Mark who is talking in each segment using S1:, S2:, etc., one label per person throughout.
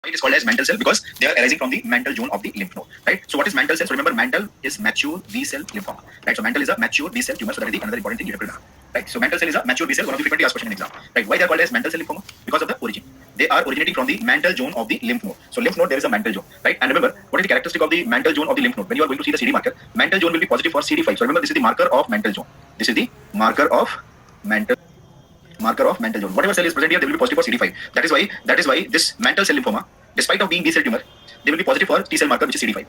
S1: It is called as mantle cell because they are arising from the mantle zone of the lymph node, right? So what is mantle cell? So remember, mantle is mature B cell lymphoma, right? So mantle is a mature B cell tumor. So that is the another important thing you have to remember, right? So mantle cell is a mature B cell, one of the frequently asked question in exam, right? Why they are called as mantle cell lymphoma? Because of the origin. They are originating from the mantle zone of the lymph node. So lymph node, there is a mantle zone, right? And remember, what is the characteristic of the mantle zone of the lymph node? When you are going to see the CD marker, mantle zone will be positive for CD5. So remember, this is the marker of mantle zone. This is the marker of mantle zone. Whatever cell is present here, they will be positive for CD5. That is why this mantle cell lymphoma, despite of being B cell tumor, they will be positive for T cell marker, which is CD5.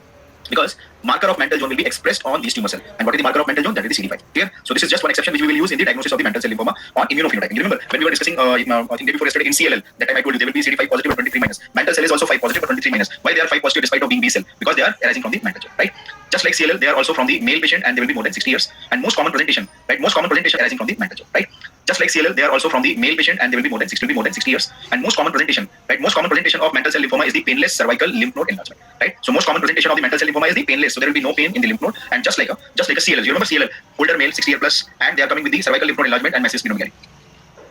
S1: Because marker of mantle zone will be expressed on these tumor cell. And what is the marker of mantle zone? That is the CD5. Clear? So this is just one exception which we will use in the diagnosis of the mantle cell lymphoma on immunophenotyping. You remember when we were discussing, I think day before yesterday in CLL, that time I told you they will be CD5 positive or 23 minus. Mantle cell is also 5 positive or 23 minus. Why they are 5 positive despite of being B cell? Because they are arising from the mantle zone, right? Just like CLL, they are also from the male patient and they will be more than 60 years. And most common presentation, right? Most common presentation arising from the mantle zone, right? Just like CLL, they are also from the male patient and they will be more than 60 years. And most common presentation, right? Most common presentation of mantle cell lymphoma is the painless cervical lymph node enlargement, right? So most common presentation of the mantle cell lymphoma is the painless. So there will be no pain in the lymph node. And just like a CLL, you remember CLL, older male, 60 year plus, and they are coming with the cervical lymph node enlargement and massive splenomegaly.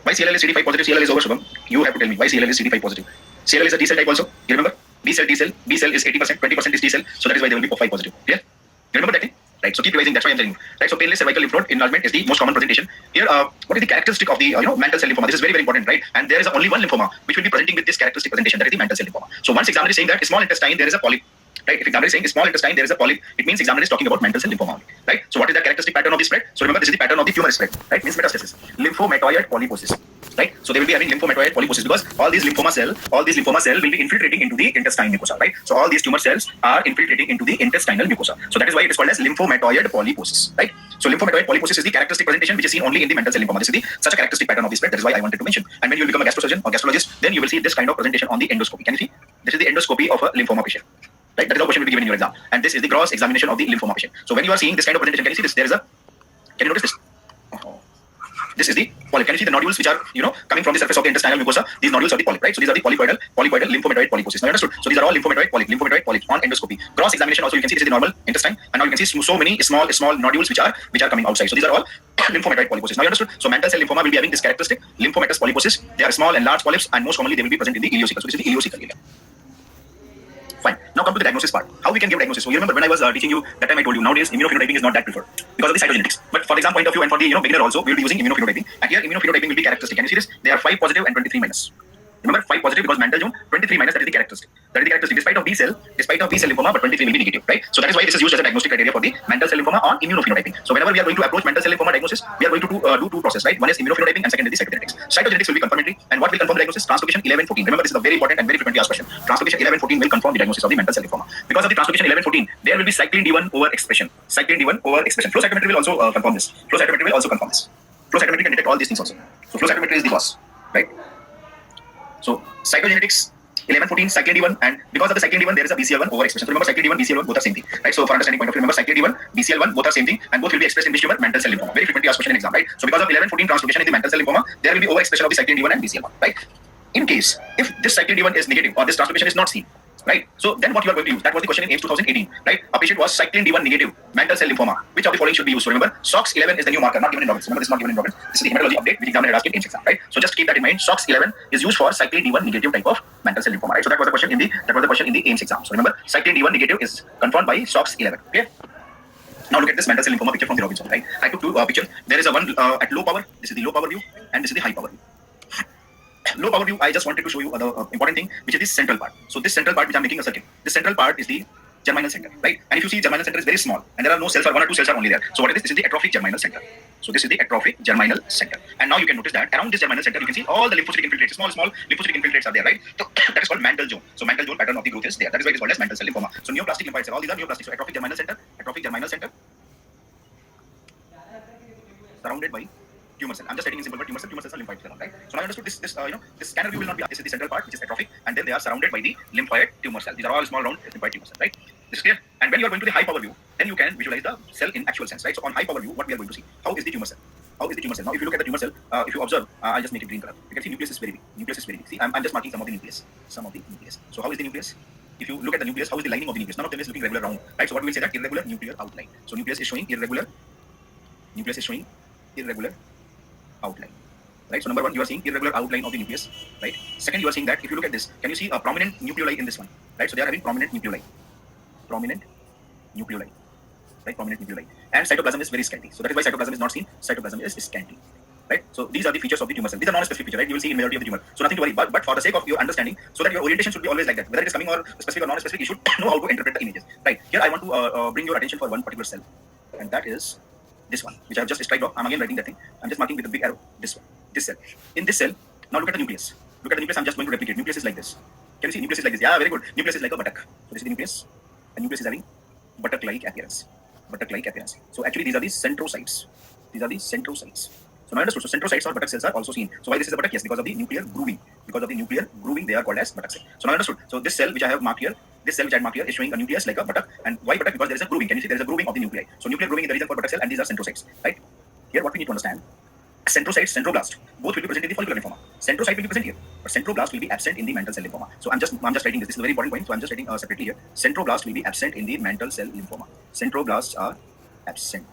S1: Why CLL is CD5 positive? CLL is over, Shubham. You have to tell me why CLL is CD5 positive. CLL is a T cell type also. You remember? B cell is 80%, 20% is T cell. So that is why they will be 5 positive. Clear? You remember that thing? Right. So keep revising. That's why I'm telling you. Right. So painless cervical lymph node enlargement is the most common presentation. Here, what is the characteristic of the mantle cell lymphoma? This is very, very important, right? And there is only one lymphoma which will be presenting with this characteristic presentation. That is the mantle cell lymphoma. So once examiner is saying that small intestine there is a polyp, right? If examiner is saying small intestine there is a polyp, it means examiner is talking about mantle cell lymphoma only, right? So what is the characteristic pattern of the spread? So remember, this is the pattern of the tumor spread, right? Means metastasis, lymphomatoid polyposis, right? So they will be having lymphomatoid polyposis because all these lymphoma cell will be infiltrating into the intestine mucosa, right? So all these tumor cells are infiltrating into the intestinal mucosa. So that is why it is called as lymphomatoid polyposis, right? So lymphomatoid polyposis is the characteristic presentation which is seen only in the mantle cell lymphoma. This is such a characteristic pattern of the spread. That is why I wanted to mention. And when you will become a gastrosurgeon or gastrologist, then you will see this kind of presentation on the endoscopy. Can you see? This is the endoscopy of a lymphoma patient. Right? That is how question will be given in your exam. And this is the gross examination of the lymphoma patient. So when you are seeing this kind of presentation, can you see this? There is a, can you notice this? This is the polyp. Can you see the nodules which are, coming from the surface of the intestinal mucosa? These nodules are the polyp, right? So these are the polypoidal lymphomatoid polyposis. Now understood? So these are all lymphomatoid polyps on endoscopy. Cross examination also you can see this is the normal intestine, and now you can see so many small nodules which are coming outside. So these are all lymphomatoid polyposis. Now you understood? So mantle cell lymphoma will be having this characteristic lymphomatous polyposis. They are small and large polyps, and most commonly they will be present in the ileocecal. So this is the ileocecal area. Fine. Now come to the diagnosis part. How we can give diagnosis? So you remember when I was teaching you that time I told you nowadays immunophenotyping is not that preferred because of the cytogenetics. But for the exam point of view and for the beginner also, we will be using immunophenotyping. And here immunophenotyping will be characteristic. Can you see this? They are 5 positive and 23 minus. Remember 5 positive because mantle zone, 23 minus, that is the characteristic. That is the characteristic despite of B cell lymphoma, but 23 will be negative, right? So that is why this is used as a diagnostic criteria for the mantle cell lymphoma on immunophenotyping. So whenever we are going to approach mantle cell lymphoma diagnosis, we are going to do two processes, right? One is immunophenotyping and second is the cytogenetics. Cytogenetics will be confirmatory, and what will confirm the diagnosis? Translocation 11-14. Remember, this is a very important and very frequently asked question. Translocation 11-14 will confirm the diagnosis of the mantle cell lymphoma. Because of the translocation 11-14, there will be cyclin D1 overexpression. Flow cytometry will also confirm this. Flow cytometry can detect all these things also. So flow cytometry is the boss, right? So cytogenetics 11-14, cyclin D1, and because of the cyclin D1, there is a BCL1 overexpression. So remember, cyclin D1, BCL1 both are same thing, right? So for understanding point of view, remember cyclin D1, BCL1 both are same thing, and both will be expressed in which tumor? Mantle cell lymphoma. Very frequently asked question in exam, right? So because of 11-14 translocation in the mantle cell lymphoma, there will be overexpression of the cyclin D1 and BCL1, right? In case if this cyclin D1 is negative or this translocation is not seen, right? So then what you are going to use? That was the question in AIMS 2018, right? A patient was cyclin D1 negative mantle cell lymphoma. Which of the following should be used? So remember, SOX11 is the new marker, not given in Robbins. Remember, this is not given in Robbins. This is the hematology update which examiner asked in AIMS exam, right? So just keep that in mind. SOX11 is used for cyclin D1 negative type of mantle cell lymphoma, right? So that was the question in the AIMS exam. So remember, cyclin D1 negative is confirmed by SOX11. Okay. Now look at this mantle cell lymphoma picture from the Robinson, right? I took two pictures. There is a one at low power. This is the low power view, and this is the high power view. Low power view, I just wanted to show you the important thing, which is this central part. So this central part which I'm making a circle. This central part is the germinal center, right? And if you see, germinal center is very small, and there are no cells, or 1 or 2 cells are only there. So what is this? This is the atrophic germinal center. So this is the atrophic germinal center. And now you can notice that around this germinal center, you can see all the lymphocytic infiltrates, small lymphocytic infiltrates are there, right? So that is called mantle zone. So mantle zone pattern of the growth is there. That is why it is called as mantle cell lymphoma. So neoplastic lymphocytes, all these are neoplastic. So atrophic germinal center, surrounded by tumor cell. I'm just stating in simple word, tumor cells are lymphoid cell, right? So now I understood this this scanner view will not be, this is the central part which is atrophic, and then they are surrounded by the lymphoid tumor cell. These are all small round lymphoid tumor cell, right? This is clear. And when you are going to the high power view, then you can visualize the cell in actual sense, right? So on high power view, what we are going to see? How is the tumor cell? Now if you look at the tumor cell, if you observe, I'll just make it green color. You can see nucleus is very big. See, I'm just marking some of the nucleus. So how is the nucleus? If you look at the nucleus, how is the lining of the nucleus? None of them is looking regular round, right? So what we will say that irregular nuclear outline. So nucleus is showing irregular outline. right? So number one, you are seeing irregular outline of the nucleus, right? Second, you are seeing that if you look at this, can you see a prominent nucleoli in this one, right? So they are having prominent nucleoli, right? Prominent nucleoli, and cytoplasm is very scanty. So that is why cytoplasm is not seen. Cytoplasm is scanty, right? So these are the features of the tumor cell. These are non-specific features, right? You will see in majority of the tumor. So nothing to worry. But for the sake of your understanding, so that your orientation should be always like that, whether it is coming or specific or non-specific, you should know how to interpret the images, right? Here I want to bring your attention for one particular cell, and that is this one, which I have just striped off. I'm again writing that thing. I'm just marking with a big arrow. This one, this cell. In this cell, now look at the nucleus. Look at the nucleus. I'm just going to replicate. Nucleus is like this. Can you see? Nucleus is like this. Yeah, very good. Nucleus is like a buttock. So this is the nucleus, and nucleus is having buttock-like appearance. Buttock-like appearance. So actually, these are the centrocytes. These are the centrocytes. So now understood. So centrocytes or buttock cells are also seen. So why this is a buttock? Yes, because of the nuclear grooving. Because of the nuclear grooving, they are called as buttock cell. So now understood. So this cell which I have marked here, this cell which I marked here is showing a nucleus like a buttock. And why buttock? Because there is a grooving. Can you see? There is a grooving of the nuclei. So nuclear grooving is the reason for buttock cell, and these are centrocytes, right? Here, what we need to understand: centrocytes, centroblast, both will be present in the follicular lymphoma. Centrocyte will be present here, but centroblast will be absent in the mantle cell lymphoma. So I'm just writing this. This is a very important point. So I'm just writing separately here. Centroblast will be absent in the mantle cell lymphoma. Centroblasts are absent.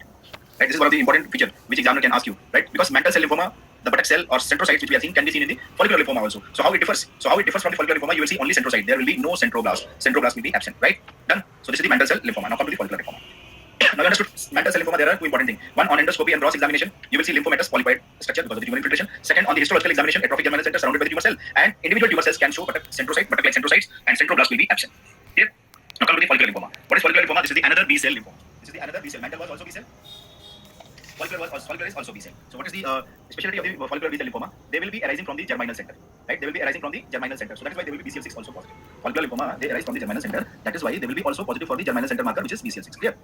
S1: Right, this is one of the important features which examiner can ask you, right? Because mantle cell lymphoma, the buttock cell or centrocytes which we are seeing can be seen in the follicular lymphoma also. So how it differs? So how it differs from the follicular lymphoma? You will see only centrocyte. There will be no centroblast. Centroblast will be absent, right? Done. So this is the mantle cell lymphoma. Now come to the follicular lymphoma. Now you understood mantle cell lymphoma. There are two important things. One, on endoscopy and gross examination, you will see lymphomatous polypoid structure because of the tumor infiltration. Second, on the histological examination, atrophic germinal center surrounded by the tumor cell, and individual tumor cells can show buttock like centrocytes, and centroblast will be absent. Here, now come to the follicular lymphoma. What is follicular lymphoma? This is the another B cell lymphoma. This is the another B cell. Mantle was also B cell. Follicular is also B cell. So what is the specialty of the follicular B cell lymphoma? They will be arising from the germinal center, right? They will be arising from the germinal center. So that is why they will be BCL6 also positive. Follicular lymphoma, they arise from the germinal center. That is why they will be also positive for the germinal center marker, which is BCL6. Clear?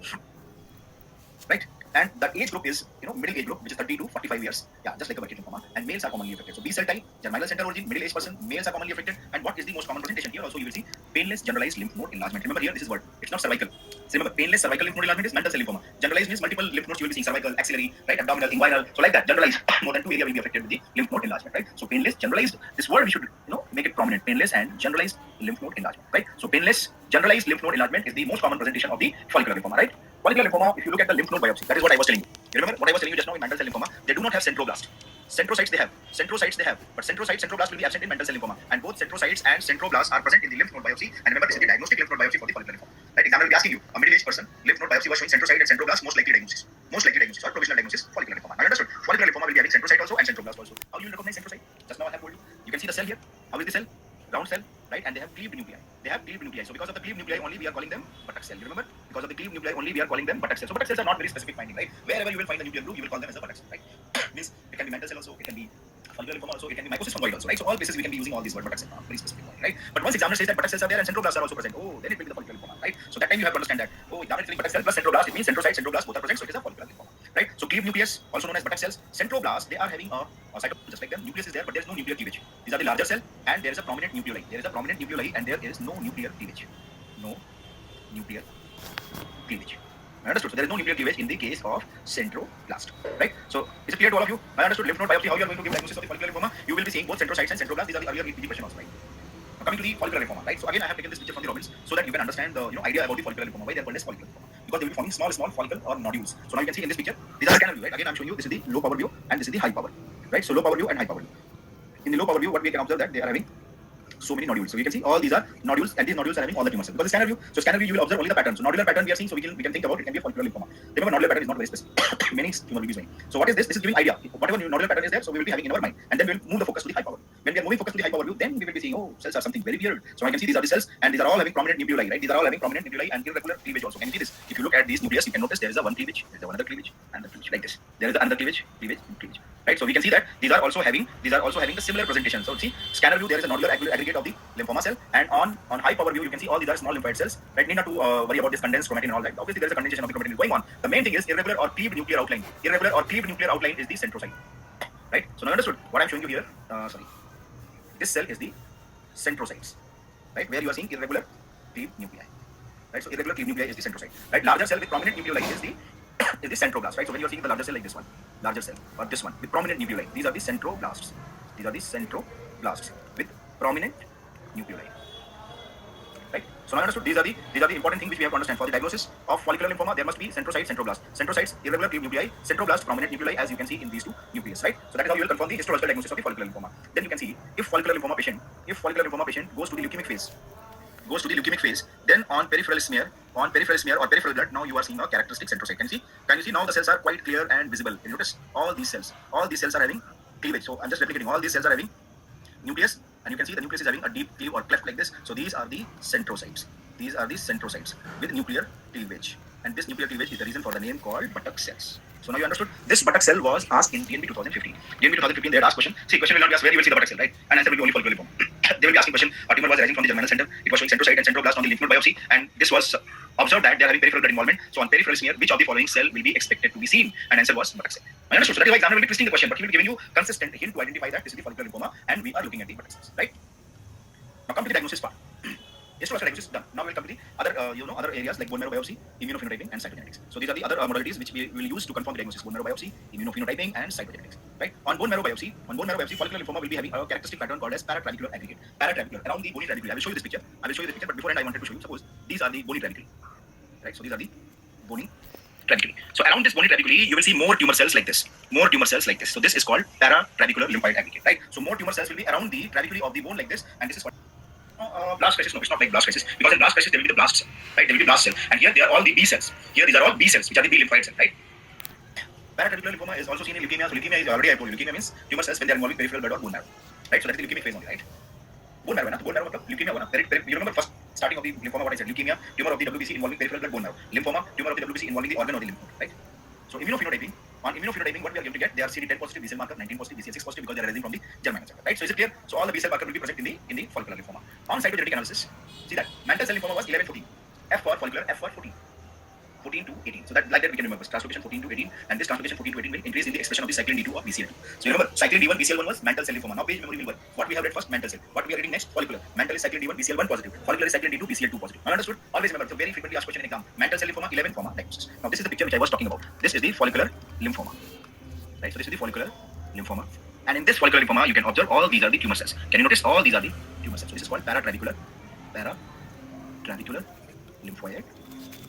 S1: Right? And the age group is, middle age group, which is 30 to 45 years. Yeah, just like a Burkitt lymphoma. And males are commonly affected. So B cell type, germinal center origin, middle age person, males are commonly affected. And what is the most common presentation? Here also you will see painless generalized lymph node enlargement. Remember here, this is word. It's not cervical. So remember, painless cervical lymph node enlargement is mantle cell lymphoma. Generalized means multiple lymph nodes you will be seeing: cervical, axillary, right, abdominal, inguinal. So like that, generalized, more than 2 areas will be affected with the lymph node enlargement, right? So painless, generalized. This word we should, make it prominent. Painless and generalized lymph node enlargement, right? So painless, generalized lymph node enlargement is the most common presentation of the follicular lymphoma, right? Follicular lymphoma, if you look at the lymph node biopsy, that is what I was telling you. You remember what I was telling you just now in mantle cell lymphoma? They do not have centroblast. Centrocytes they have, but centroblast will be absent in mantle cell lymphoma, and both centrocytes and centroblasts are present in the lymph node biopsy. And remember, this is the diagnostic lymph node biopsy for the follicular lymphoma. Right? Examiner will be asking you, a middle-aged person, lymph node biopsy was showing centrocyte and centroblast, most likely diagnosis or provisional diagnosis, follicular lymphoma. Now understood, follicular lymphoma will be having centrocyte also and centroblast also. How you will recognize centrocyte? Just now I have told you. You can see the cell here. How is the cell? Round cell, right? And they have cleaved nuclei. So because of the cleaved nuclei only, we are calling them buttock cell. You remember? Because of the cleaved nuclei only, we are calling them buttock cell. So buttock cells are not very specific finding, right? Wherever you will find the nuclear groove, you will call them as a buttock cell, right? Means it can be mantle cell also, it can be follicular lymphoma also, it can be mycosis fungoid also, right? So all places we can be using all these words, buttock cell, very specific point, right? But once examiner says that buttock cells are there and centroblasts are also present, then it will be the follicular lymphoma, right? So that time you have to understand that, examiner is telling buttock cell plus centroblast, it means centrocyte, centroblast both are present, so it is a follicular lymphoma, right? So cleaved nucleus, also known as buttock cells, centroblast, they are having a cytoplasm just like them. Nucleus is there, but there is no nuclear cleavage. These are the larger cell, and there is a prominent nucleoli. And there is no nuclear cleavage. Understood? So there is no nuclear cleavage in the case of centroblast, right? So is it clear to all of you? I understood lymph node biopsy, how you are going to give diagnosis of the follicular lymphoma. You will be seeing both centrocytes and centroblasts. These are the earlier EPG question also, right? Now coming to the follicular lymphoma, right? So again, I have taken this picture from the Robbins so that you can understand the idea about the follicular lymphoma, why they are called as follicular lymphoma. Because they will be forming small follicle or nodules. So now you can see in this picture, these are the scanner view, right? Again, I'm showing you this is the low power view and this is the high power, right? So low power view and high power view. In the low power view, what we can observe that they are having so many nodules. So you can see all these are nodules, and these nodules are having all the tumor cells. Because the scanner view, you will observe only the pattern. So nodular pattern we are seeing, so we can think about it can be a follicular lymphoma. Remember, nodular pattern is not very specific. Many tumor will be showing. So what is this? This is giving idea. Whatever nodular pattern is there, so we will be having in our mind, and then we will move the focus to the high power. When we are moving focus to the high power view, then we will be seeing, cells are something very weird. So I can see these are the cells, and these are all having prominent nucleoli, right? These are all having prominent nucleoli and irregular cleavage also. Can you see this? If you look at these nucleus, you can notice there is a one cleavage, there is another cleavage, and the cleavage like this. There is another cleavage, right? So we can see that these are also having the similar presentation. So see, scanner view, there is a nodular aggregate of the lymphoma cell, and on high power view, you can see all these are small lymphoid cells, right? Need not to worry about this condensed chromatin and all that. Obviously, there is a condensation of the chromatin going on. The main thing is irregular or cleaved nuclear outline. Irregular or cleaved nuclear outline is the centrocyte, right? So now understood what I'm showing you here. This cell is the centrocytes, right? Where you are seeing irregular cleaved nuclei, right? So irregular cleaved nuclei is the centrocyte, right? Larger cell with prominent nucleoli is the centroblast, right? So when you are seeing the larger cell like this one, larger cell or this one with prominent nuclei, these are the centroblasts. These are the centroblasts with prominent nuclei. right? So now understood, these are the important things which we have to understand. For the diagnosis of follicular lymphoma, there must be centrocyte, centroblast. Centrocytes, irregular nuclei, centroblast, prominent nuclei, as you can see in these two nucleus, right? So that is how you will confirm the histological diagnosis of the follicular lymphoma. Then you can see if follicular lymphoma patient goes to the leukemic phase, then on peripheral smear or peripheral blood, now you are seeing a characteristic centrocyte. Can you see now the cells are quite clear and visible? Can you notice all these cells are having cleavage. So I'm just replicating, all these cells are having nucleus, and you can see the nucleus is having a deep cleave or cleft like this. So these are the centrocytes. These are the centrocytes with nuclear cleavage, and this nuclear cleavage is the reason for the name called buttock cells. So now you understood. This buttock cell was asked in DNB 2015. DNB 2015, they had asked question. See, question will not be asked where you will see the buttock cell, right? And answer will be only follicular lymphoma. They will be asking question. A tumor was arising from the germinal center. It was showing centrocyte and centroblast on the lymph node biopsy, and this was observed that they are having peripheral blood involvement. So on peripheral smear, which of the following cell will be expected to be seen? And answer was buttock cell. I understood. So that is why examiner will be twisting the question, but he will be giving you consistent hint to identify that this is the follicular lymphoma, and we are looking at the buttock cells, right? Now come to the diagnosis part. Histological diagnosis done. Now we'll come to the other areas like bone marrow biopsy, immunophenotyping, and cytogenetics. So these are the other modalities which we will use to confirm the diagnosis: bone marrow biopsy, immunophenotyping, and cytogenetics. Right? On bone marrow biopsy, follicular lymphoma will be having a characteristic pattern called as paratrabecular aggregate. Paratrabecular, around the bony trabeculae. I will show you this picture. But beforehand, I wanted to show you. Suppose these are the bony trabeculae. Right? So these are the bony trabeculae. So around this bony trabeculae, you will see more tumor cells like this. So this is called paratrabecular lymphoid aggregate. Right? So more tumor cells will be around the trabeculae of the bone like this, and this is what. Blast crisis, no, it's not like blast crisis, because in blast crisis there will be the blast cell, right? There will be blast cell, and here they are all the B cells. Here these are all B cells, which are the B lymphoid cells, right? Paratrabecular lymphoma is also seen in leukemia. So leukemia is already I told you. Leukemia means tumor cells when they are involving peripheral blood or bone marrow, right? So that is the leukemic phase only, right? Bone marrow, bone marrow, leukemia, you remember first starting of the lymphoma what I said? Leukemia, tumor of the WBC involving peripheral blood, bone marrow. Lymphoma, tumor of the WBC involving the organ or the lymph node, right? So immunophenotyping. On immunophenotyping, what we are going to get? They are CD10 positive, B cell marker, 19 positive, BCL6 positive, because they are arising from the germinal center, right? So is it clear? So all the B cell marker will be present in the follicular lymphoma. On cytogenetic analysis, see that mantle cell lymphoma was 11-14, F for follicular, F for 14 to 18. So that like that we can remember translocation 14 to 18, and this translocation 14 to 18 will increase in the expression of the cyclin D2 of BCL2. So remember, cyclin D1 BCL1 was mantle cell lymphoma. Now page memory will work. What we have read first, mantle cell. What we are reading next, follicular. Mantle is cyclin D1 BCL1 positive. Follicular is cyclin D2 BCL2 positive. Now understood? Always remember, it's a very frequently asked question in exam. Mantle cell lymphoma, 11 lymphoma diagnosis. Now this is the picture which I was talking about. This is the follicular lymphoma. Right, so this is the follicular lymphoma, and in this follicular lymphoma, you can observe all these are the tumor cells. Can you notice all these are the tumor cells? So this is called paratrabecular lymphoid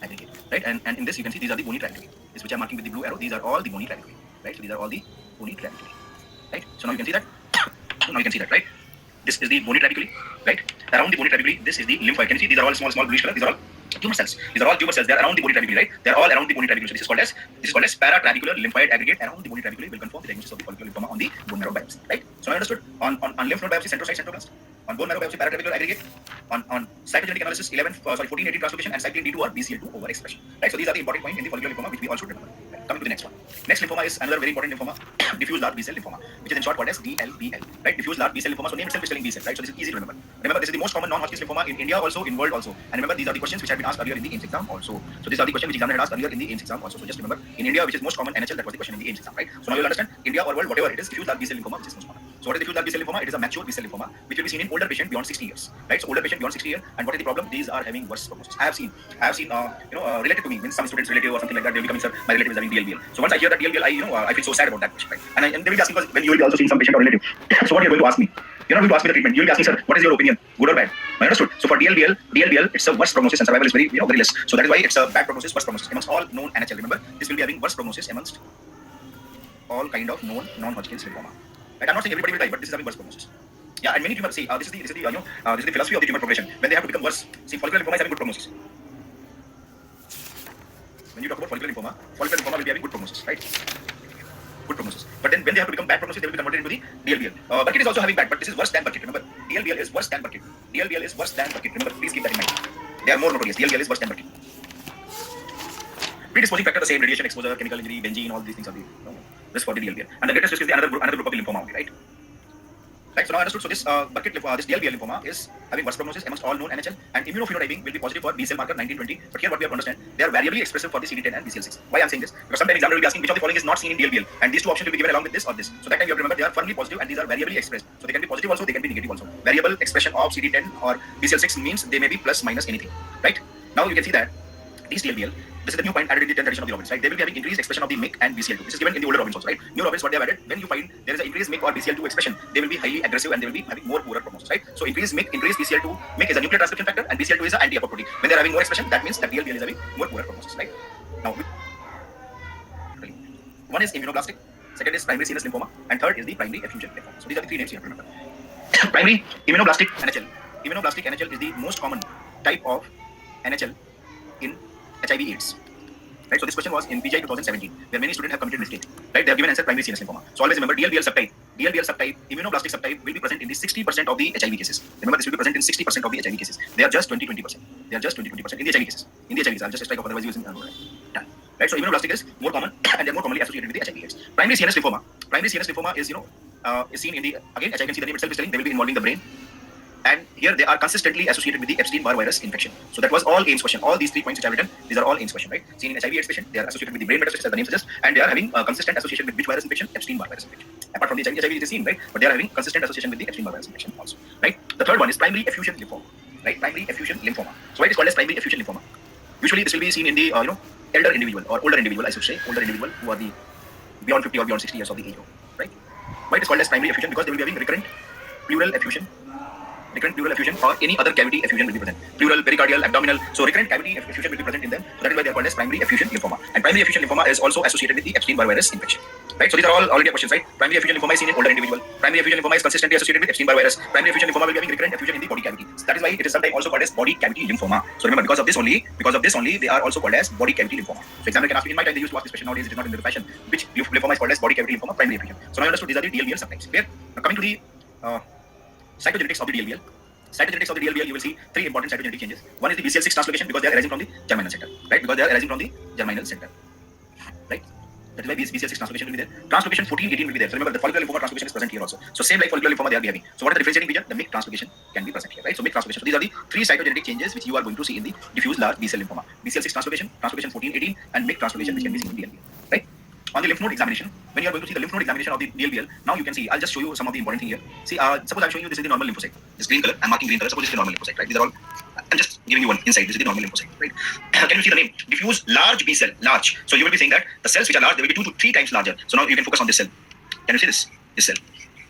S1: aggregate, right? And in this you can see these are the bony trabeculae. This which I am marking with the blue arrow. These are all the bony trabeculae, right? So these are all the bony trabeculae, right? So now you can see that. Right? This is the bony trabeculae, right? Around the bony trabeculae, this is the lymphoid. Can you see these are all small bluish color? These are all tumor cells. These are all tumor cells. They are around the bony trabeculae, right? They are all around the bony trabeculae. So this is called as paratrabecular lymphoid aggregate around the bony trabeculae will confirm the diagnosis of the follicular lymphoma on the bone marrow biopsy, right? So I understood. On lymph node biopsy, centrocyte, centroblast. On bone marrow biopsy, paratrabecular aggregate. On cytogenetic analysis, 14, 18 translocation, and cyclin D2 or BCL2 overexpression, right? So these are the important points in the follicular lymphoma which we all should remember. Right? Coming to the next one. Next lymphoma is another very important lymphoma, diffuse large B cell lymphoma, which is in short called as DLBL, right? Diffuse large B cell lymphoma. So name itself is spelling B cell, right? So this is easy to remember. Remember, this is the most common non-Hodgkin's lymphoma in India also, in world also. And remember, these are the questions which have been asked earlier in the AIIMS exam also. So these are the questions which examiner had asked earlier in the AIIMS exam also. So just remember, in India, which is most common, NHL, that was the question in the AIIMS exam, right? So now you'll understand, India or world, whatever it is, diffuse large B cell lymphoma, which is most common. So what is diffuse large B cell lymphoma? It is a mature B cell lymphoma, which will be seen in older patient beyond 60 years, right? So older patient beyond 60 years, and what is the problem? These are having worse prognosis. I have seen, related to me, when some students relative or something like that, they will be coming, sir, my relative is having DLBL. So once I hear that DLBL, I feel so sad about that patient, right? And they will be asking, because when you will be also seeing some patient or relative. So what you're going to ask me? You're not going to ask me the treatment. You will be asking, sir, what is your opinion? Good or bad? I understood. So for DLBL, it's a worse prognosis and survival is very less. So that is why it's a bad prognosis, worse prognosis amongst all known NHL. Remember, this will be having worse prognosis amongst all kind of known non-Hodgkin's lymphoma. Right? I'm not saying everybody will die, but this is having worse prognosis. Yeah, and many tumors. See, this is the philosophy of the tumor progression. When they have to become worse, see, follicular lymphoma is having good prognosis. When you talk about follicular lymphoma will be having good prognosis, right? Good prognosis. But then when they have to become bad prognosis, they will be converted into the DLBL. Burkitt is also having bad, but this is worse than Burkitt. Remember, DLBL is worse than Burkitt. Remember, please keep that in mind. They are more notorious. DLBL is worse than Burkitt. Predisposing factor the same: radiation exposure, chemical injury, benzene, all these things are the risk for the DLBL. And the greatest risk is the another group of the lymphoma only, right? Right, so now I understood. So this this DLBL lymphoma is having worse prognosis amongst all known NHL, and immunophenotyping will be positive for B cell marker 1920. But here what we have to understand, they are variably expressive for the CD10 and BCL6. Why I am saying this? Because sometimes examiner will be asking which of the following is not seen in DLBL, and these two options will be given along with this or this. So that time you have to remember they are firmly positive and these are variably expressed. So they can be positive also, they can be negative also. Variable expression of CD10 or BCL6 means they may be plus minus anything. Right? Now you can see that these DLBL This is the new point added in the 10th edition of the Robbins, right? They will be having increased expression of the MYC and BCL2. This is given in the older Robbins also, right? New Robbins, what they have added, when you find there is an increased MYC or BCL2 expression, they will be highly aggressive and they will be having more poorer prognosis, right? So increased MYC, increased BCL2. MYC is a nuclear transcription factor and BCL2 is an anti-apoptotic. When they are having more expression, that means that DLBL is having more poorer prognosis, right? Now, one is immunoblastic, second is primary CNS lymphoma, and third is the primary effusion lymphoma. So these are the three names you have to remember. Primary immunoblastic NHL. Immunoblastic NHL is the most common type of NHL in HIV/AIDS. Right, so this question was in PGI 2017, where many students have committed mistake. Right, they have given answer primary CNS lymphoma. So always remember DLBL subtype, immunoblastic subtype will be present in the 60% of the HIV cases. Remember, this will be present in 60% of the HIV cases. They are just 20%. They are just 20% in the HIV cases. In the HIV cases, I'll just strike off, otherwise using done. Right, so immunoblastic is more common and they're more commonly associated with the HIV/AIDS. Primary CNS lymphoma is is seen in the, again, as I can see the name itself is telling, they will be involving the brain. And here they are consistently associated with the Epstein-Barr virus infection. So that was all Ames question. All these 3 points which I have written, these are all Ames question, right? Seen in HIV/AIDS patient, they are associated with the brain metastasis, as the name suggests, and they are having a consistent association with which virus infection? Epstein-Barr virus infection. Apart from the HIV it is seen, right? But they are having consistent association with the Epstein-Barr virus infection also, right? The third one is primary effusion lymphoma, right? Primary effusion lymphoma. So why it is called as primary effusion lymphoma? Usually this will be seen in the elder individual or older individual, I should say, older individual who are the beyond 50 or beyond 60 years of the age group, right? Why it is called as primary effusion? Because they will be having recurrent pleural effusion or any other cavity effusion will be present. Pleural, pericardial, abdominal. So recurrent cavity effusion will be present in them. So that is why they are called as primary effusion lymphoma. And primary effusion lymphoma is also associated with the Epstein-Barr virus infection. Right? So these are all already questions, right? Primary effusion lymphoma is seen in older individual. Primary effusion lymphoma is consistently associated with Epstein-Barr virus. Primary effusion lymphoma will be having recurrent effusion in the body cavity. So that is why it is sometimes also called as body cavity lymphoma. So remember, because of this only, they are also called as body cavity lymphoma. So examiner can ask me, in my time they used to ask this question, nowadays it is not in the fashion. Which lymphoma is called as body cavity lymphoma? Primary effusion. So now you understood these are the DLBL subtypes. Where coming to the cytogenetics of the DLBL. Cytogenetics of the DLBL, you will see 3 important cytogenetic changes. One is the BCL6 translocation because they are arising from the germinal center, right? Because they are arising from the germinal center, right? That is why BCL6 translocation will be there. Translocation 14-18 will be there. So remember, the follicular lymphoma translocation is present here also. So same like follicular lymphoma they are behaving. So what is the differentiating feature? The MYC translocation can be present here, right? So MYC translocation. So these are the 3 cytogenetic changes which you are going to see in the diffuse large B-cell lymphoma. BCL6 translocation 14-18, and MYC translocation which can be seen in DLBL, right? On the lymph node examination, when you are going to see the lymph node examination of the DLBL, now you can see, I'll just show you some of the important thing here. See, suppose I'm showing you this is the normal lymphocyte. This green color, I'm marking green color, suppose this is the normal lymphocyte, right? These are all, I'm just giving you one insight, this is the normal lymphocyte, right? Can you see the name? Diffuse large B cell, large. So you will be saying that the cells which are large, they will be 2 to 3 times larger. So now you can focus on this cell. Can you see this? This cell,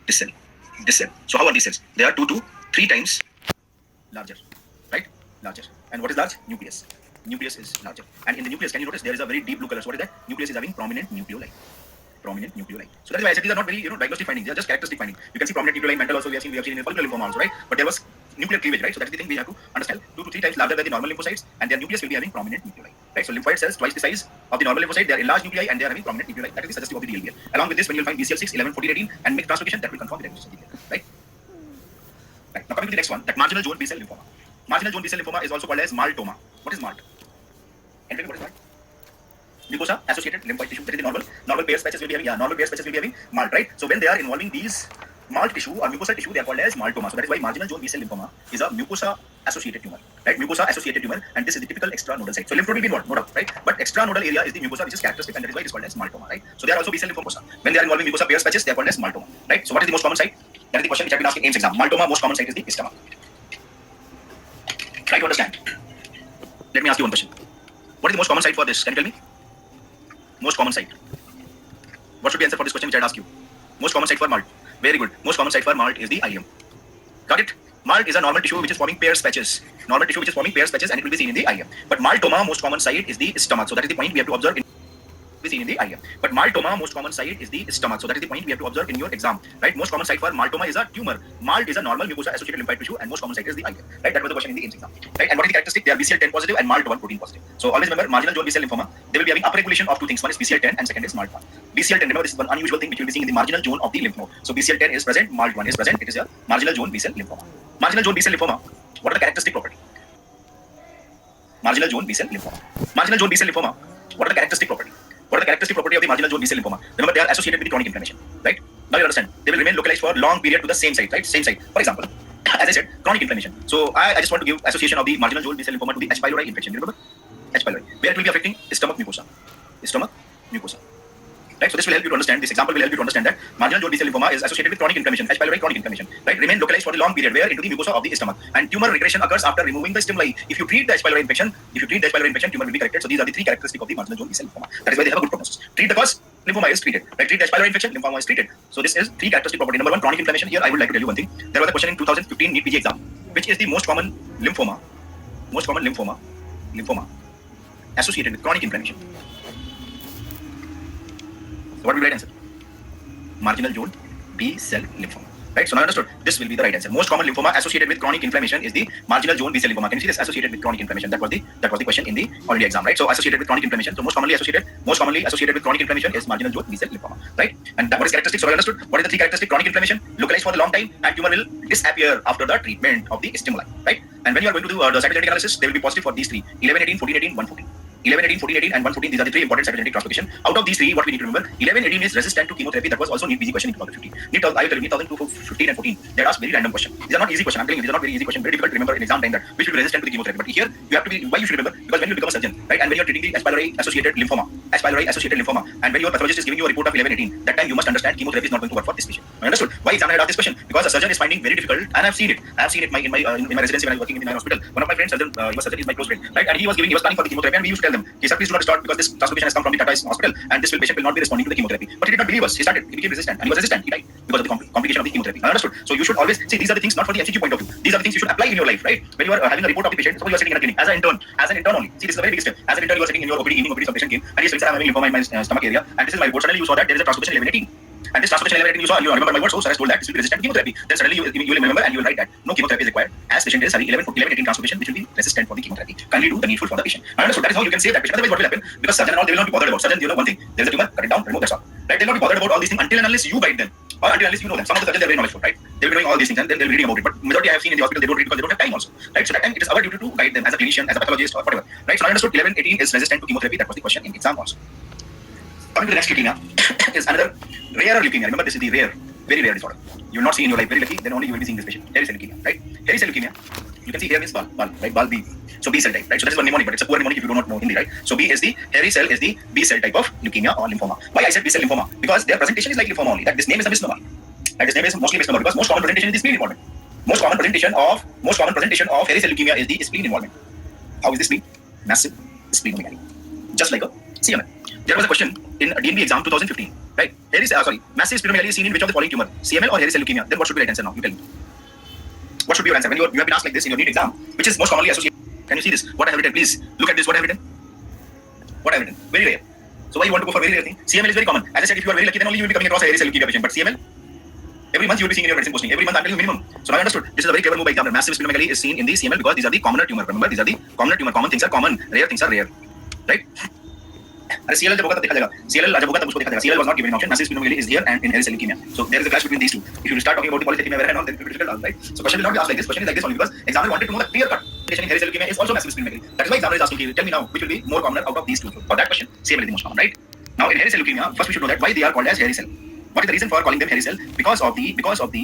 S1: this cell, this cell. So how are these cells? They are 2 to 3 times larger, right? Larger. And what is large? Nucleus. Nucleus is larger. And in the nucleus, can you notice there is a very deep blue color. So what is that? Nucleus is having prominent nucleoli. Prominent nucleoli. So that is why I said these are not very, diagnostic findings. They are just characteristic findings. You can see prominent nucleoli in mental also. We have seen in follicular lymphoma also, right? But there was nuclear cleavage, right? So that is the thing we have to understand. 2 to 3 times larger than the normal lymphocytes, and their nucleus will be having prominent nucleoli, right? So lymphoid cells twice the size of the normal lymphocyte. They are enlarged nuclei and they are having prominent nucleoli. That is the suggestive of the DLBL. Along with this, when you will find BCL6, 11, 14, 18, and MYC translocation, that will confirm the diagnosis of the DLBL, right? Right. Now coming to the next one, that marginal zone B-cell lymphoma. Marginal zone B-cell lymphoma is also called as maltoma. What is malt? And what is malt? Mucosa associated lymphoid tissue. That is the normal Peyer's patches will be having, normal Peyer's patches will be having malt, right? So when they are involving these malt tissue or mucosa tissue, they are called as maltoma. So that is why marginal zone B-cell lymphoma is a mucosa associated tumor, right? Mucosa associated tumor, and this is the typical extranodal site. So lymph node will be involved, no doubt, right? But extranodal area is the mucosa which is characteristic, and that is why it is called as maltoma, right? So they are also B-cell lymphomas. When they are involving mucosa Peyer's patches, they are called as maltoma, right? So what is the most common site? That is the question which I have been asking in Ames exam. Maltoma, most common site is the stomach. Try to understand. Let me ask you one question. What is the most common site for this? Can you tell me? Most common site. What should be the answer for this question which I had asked you? Most common site for malt. Very good. Most common site for malt is the ileum. Got it? Malt is a normal tissue which is forming Peyer's patches. Normal tissue which is forming Peyer's patches, and it will be seen in the ileum. But maltoma, most common site is the stomach. So that is the point we have to observe. Be seen in the ileum. But maltoma, most common site is the stomach. So that is the point we have to observe in your exam, right? Most common site for maltoma is a tumor. Malt is a normal mucosa associated lymphoid tissue, and most common site is the ileum, right? That was the question in the Ames exam, right? And what is the characteristic? They are BCL10 positive and MALT1 protein positive. So always remember, marginal zone B-cell lymphoma, they will be having upregulation of 2 things. One is BCL10 and second is MALT1. BCL10, remember, this is one unusual thing which you will be seeing in the marginal zone of the lymph node. So BCL10 is present, MALT1 is present. It is a marginal zone B-cell lymphoma. Marginal zone B-cell lymphoma. What are the characteristic property? Marginal zone B-cell lymphoma. Marginal zone B-cell lymphoma. What are the characteristic property? What are the characteristic property of the marginal zone B-cell lymphoma? Remember, they are associated with the chronic inflammation, right? Now you understand. They will remain localized for long period to the same site, right? Same site. For example, as I said, chronic inflammation. So I just want to give association of the marginal zone B-cell lymphoma to the H. pylori infection. You remember? H. pylori. Where it will be affecting stomach mucosa. Stomach mucosa. right? So this will help you to understand. This example will help you to understand that marginal zone B-cell lymphoma is associated with chronic inflammation, H. pylori chronic inflammation, right? Remain localized for the long period, where into the mucosa of the stomach, and tumor regression occurs after removing the stimuli. If you treat the H. pylori infection, tumor will be corrected. So these are the three characteristics of the marginal zone B-cell lymphoma. That is why they have a good prognosis. Treat the cause, lymphoma is treated. Right? Treat the H. pylori infection, lymphoma is treated. So this is three characteristic property. Number one, chronic inflammation. Here I would like to tell you one thing. There was a question in 2015 NEET PG exam, which is the most common lymphoma associated with chronic inflammation. So what will be the right answer? Marginal zone B-cell lymphoma. Right? So now understood. This will be the right answer. Most common lymphoma associated with chronic inflammation is the marginal zone B-cell lymphoma. Can you see this? Associated with chronic inflammation. That was the question in the already exam, right? So associated with chronic inflammation. So most commonly associated with chronic inflammation is marginal zone B-cell lymphoma, right? And that what is characteristic? So I understood. What is the three characteristic? Chronic inflammation, localized for the long time, and tumor will disappear after the treatment of the stimuli, right? And when you are going to do the cytogenetic analysis, they will be positive for these three: 11, 18, 14, 18, 114. 11, 18, 14, 18, and 114. These are the three important cytogenetic translocation. Out of these three, what we need to remember: 11, 18 is resistant to chemotherapy. That was also NEET PG question in 2015. I will tell you, 2015 and 14. They asked very random question. These are not easy question. I'm telling you, these are not very easy question. Very difficult to remember in exam time that which will be resistant to the chemotherapy. But here you have to be. Why you should remember? Because when you become a surgeon, right, and when you are treating the H. pylori associated lymphoma, and when your pathologist is giving you a report of 11, 18, that time you must understand chemotherapy is not going to work for this patient. I understood why examiner asked this question, because a surgeon is finding very difficult, and I've seen it. In my residency when I was working in my hospital. One of my friends, surgeon is my close friend, right, and he was planning for the chemotherapy, and we used to tell them, sir, please do not start, because this translocation has come from the Tata hospital, and this patient will not be responding to the chemotherapy. But he did not believe us. He became resistant, and he was resistant. He died because of the complication of the chemotherapy. I understood. So you should always see, these are the things not for the MCQ point of view. These are the things you should apply in your life, right? When you are having a report of the patient, suppose you are sitting in a clinic as an intern only. See, this is a very big step. As an intern, you are sitting in your OPD, evening OPD, some patient came, and he said, I'm having lymphoma in my stomach area, and this is my report. Suddenly you saw that there is a translocation 1118. And this translocation 1118 you saw, and you remember my words, so sir has told that this will be resistant to chemotherapy. Then suddenly you will remember and you will write that no chemotherapy is required, as patient is having 1118 translocation, which will be resistant for the chemotherapy. Kindly do the needful for the patient. I understood. That is how you can save that patient. Otherwise, what will happen? Because surgeon and all, they will not be bothered about. Surgeon, you know one thing, there is a tumor, cut it down, remove, that's all. Right? They will not be bothered about all these things until and unless you guide them, or until unless you know them. Some of the surgeons are very knowledgeable, right? They will be doing all these things and then they will be reading about it. But majority I have seen in the hospital, they don't read because they don't have time also. Right? So that time it is our duty to guide them as a clinician, as a pathologist, or whatever. Right? So I understood 1118 is resistant to chemotherapy. That was the question in exam also. Coming to the next leukemia is another rarer leukemia. Remember, this is the rare, very rare disorder. You will not see in your life, very lucky, then only you will be seeing this patient. Hairy cell leukemia, right? Hairy cell leukemia, you can see here means ball, right? Ball B. So B cell type, right? So that is one mnemonic, but it's a poor mnemonic if you do not know Hindi, right? So B is the hairy cell is the B cell type of leukemia or lymphoma. Why I said B cell lymphoma? Because their presentation is like lymphoma only. That this name is a misnomer. Right? This name is mostly misnomer because most common presentation is the spleen involvement. Most common presentation of hairy cell leukemia is the spleen involvement. How is the spleen? Massive splenomegaly, just like a CML. There was a question in DNB exam 2015, right? Massive splenomegaly is seen in which of the following tumor? CML or hairy cell leukemia? Then what should be the right answer now? You tell me. What should be your answer? When you have been asked like this in your NEET exam, which is most commonly associated. Can you see this? What I have written? Please look at this. What I have written? Very rare. So why you want to go for very rare thing? CML is very common. As I said, if you are very lucky, then only you will be coming across a hairy cell leukemia patient. But CML, every month you will be seeing in your medicine posting. Every month I'm telling you minimum. So now I understood. This is a very clever move by examiner. Massive splenomegaly is seen in the CML because these are the commoner tumor. Remember, these are the commoner tumor. Common things are common. Rare things are rare. Right? अरे CLL जब होगा तब देखा जाएगा. CLL जब होगा तब उसको देखा जाएगा. CLL was not given an option. Massive splenomegaly is here and in hairy cell leukemia. So there is a clash between these two. If you start talking about the polycythemia vera and all, then it will be difficult, right? So question will not be asked like this. Question is like this only because examiner wanted to know the clear cut patient in hairy cell leukemia is also massive splenomegaly. That is why examiner is asking you, tell me now which will be more common out of these two. For that question, CML is the most common, right? Now in hairy cell leukemia, first we should know that why they are called as hairy cell. What is the reason for calling them hairy cell? Because of the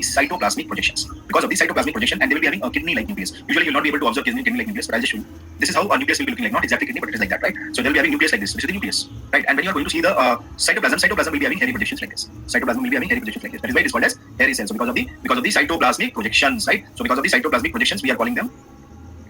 S1: cytoplasmic projections. Because of the cytoplasmic projection, and they will be having a kidney-like nucleus. Usually you will not be able to observe kidney-like nucleus, but I'll just show you. This is how a nucleus will be looking like. Not exactly kidney, but it is like that, right? So they will be having nucleus like this. This is the nucleus, right? And when you are going to see the cytoplasm will be having hairy projections like this. Cytoplasm will be having hairy projections like this. That is why it is called as hairy cell. So because of the cytoplasmic projections, right? So because of the cytoplasmic projections, we are calling them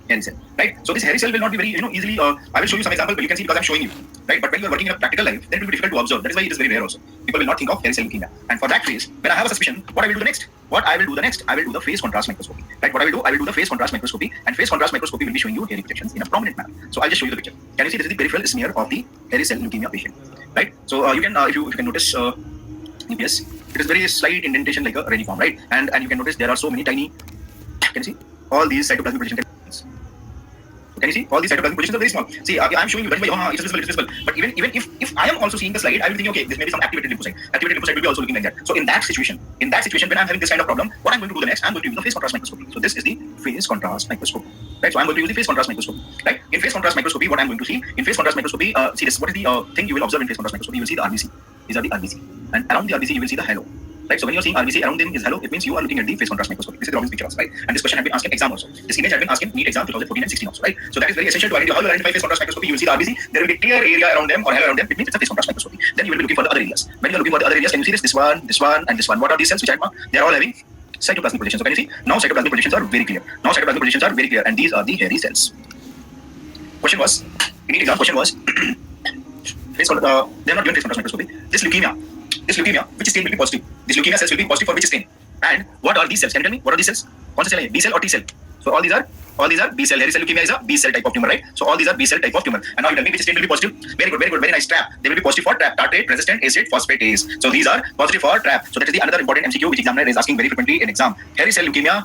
S1: hairy cell, right? So this hairy cell will not be very, easily. I will show you some example, but you can see because I'm showing you, right? But when you are working in a practical life, then it will be difficult to observe. That is why it is very rare also. People will not think of hairy cell leukemia. And for that phase, when I have a suspicion, what I will do next? I will do the phase contrast microscopy, right? What I will do the phase contrast microscopy, and phase contrast microscopy will be showing you hairy projections in a prominent manner. So I'll just show you the picture. Can you see this is the peripheral smear of the hairy cell leukemia patient, right? So you can, if you can notice, nucleus, it is very slight indentation like a reniform, right? And you can notice there are so many tiny. Can you see all these cytoplasmic projections? Can you see all these cytoplasmic projections are very small? See, I'm showing you that it is visible. But even if I am also seeing the slide, I will think, okay, this may be some activated lymphocyte. Activated lymphocyte will be also looking like that. So in that situation, when I'm having this kind of problem, what I'm going to do the next, I'm going to use the phase contrast microscopy. So this is the phase contrast microscopy, right? So I'm going to use the phase contrast microscopy, right? In phase contrast microscopy, what I'm going to see in phase contrast microscopy, see this. What is the thing you will observe in phase contrast microscopy? You will see the RBC. These are the RBC, and around the RBC you will see the halo. Right, so when you're seeing RBC around them is halo, it means you are looking at the phase contrast microscopy. This is the Robbins picture also, right? And this question had been asked in exam also. This image had been asked in NEET exam 2014 and 16 also, right? So that is very essential to identify how you identify phase contrast microscopy. You will see the RBC, there will be clear area around them or halo around them. It means it's a phase contrast microscopy. Then you will be looking for the other areas. When you are looking for the other areas, can you see this one, and this one? What are these cells which I had marked? They are all having cytoplasmic positions. So can you see? Now cytoplasmic positions are very clear. And these are the hairy cells. Question was, in NEET exam, question was, they are not given phase contrast microscopy. This leukemia, which stain will be positive? This leukemia cells will be positive for which stain? And what are these cells? Can you tell me? What are these cells? कौन से cell है? B cell or T cell? So all these are B cell. Hairy cell leukemia is a B cell type of tumor, right? So all these are B cell type of tumor. And now you tell me which stain will be positive? Very good, very nice. TRAP. They will be positive for TRAP, tartrate resistant acid phosphatase. So these are positive for TRAP. So that is the another important MCQ which examiner is asking very frequently in exam. Hairy cell leukemia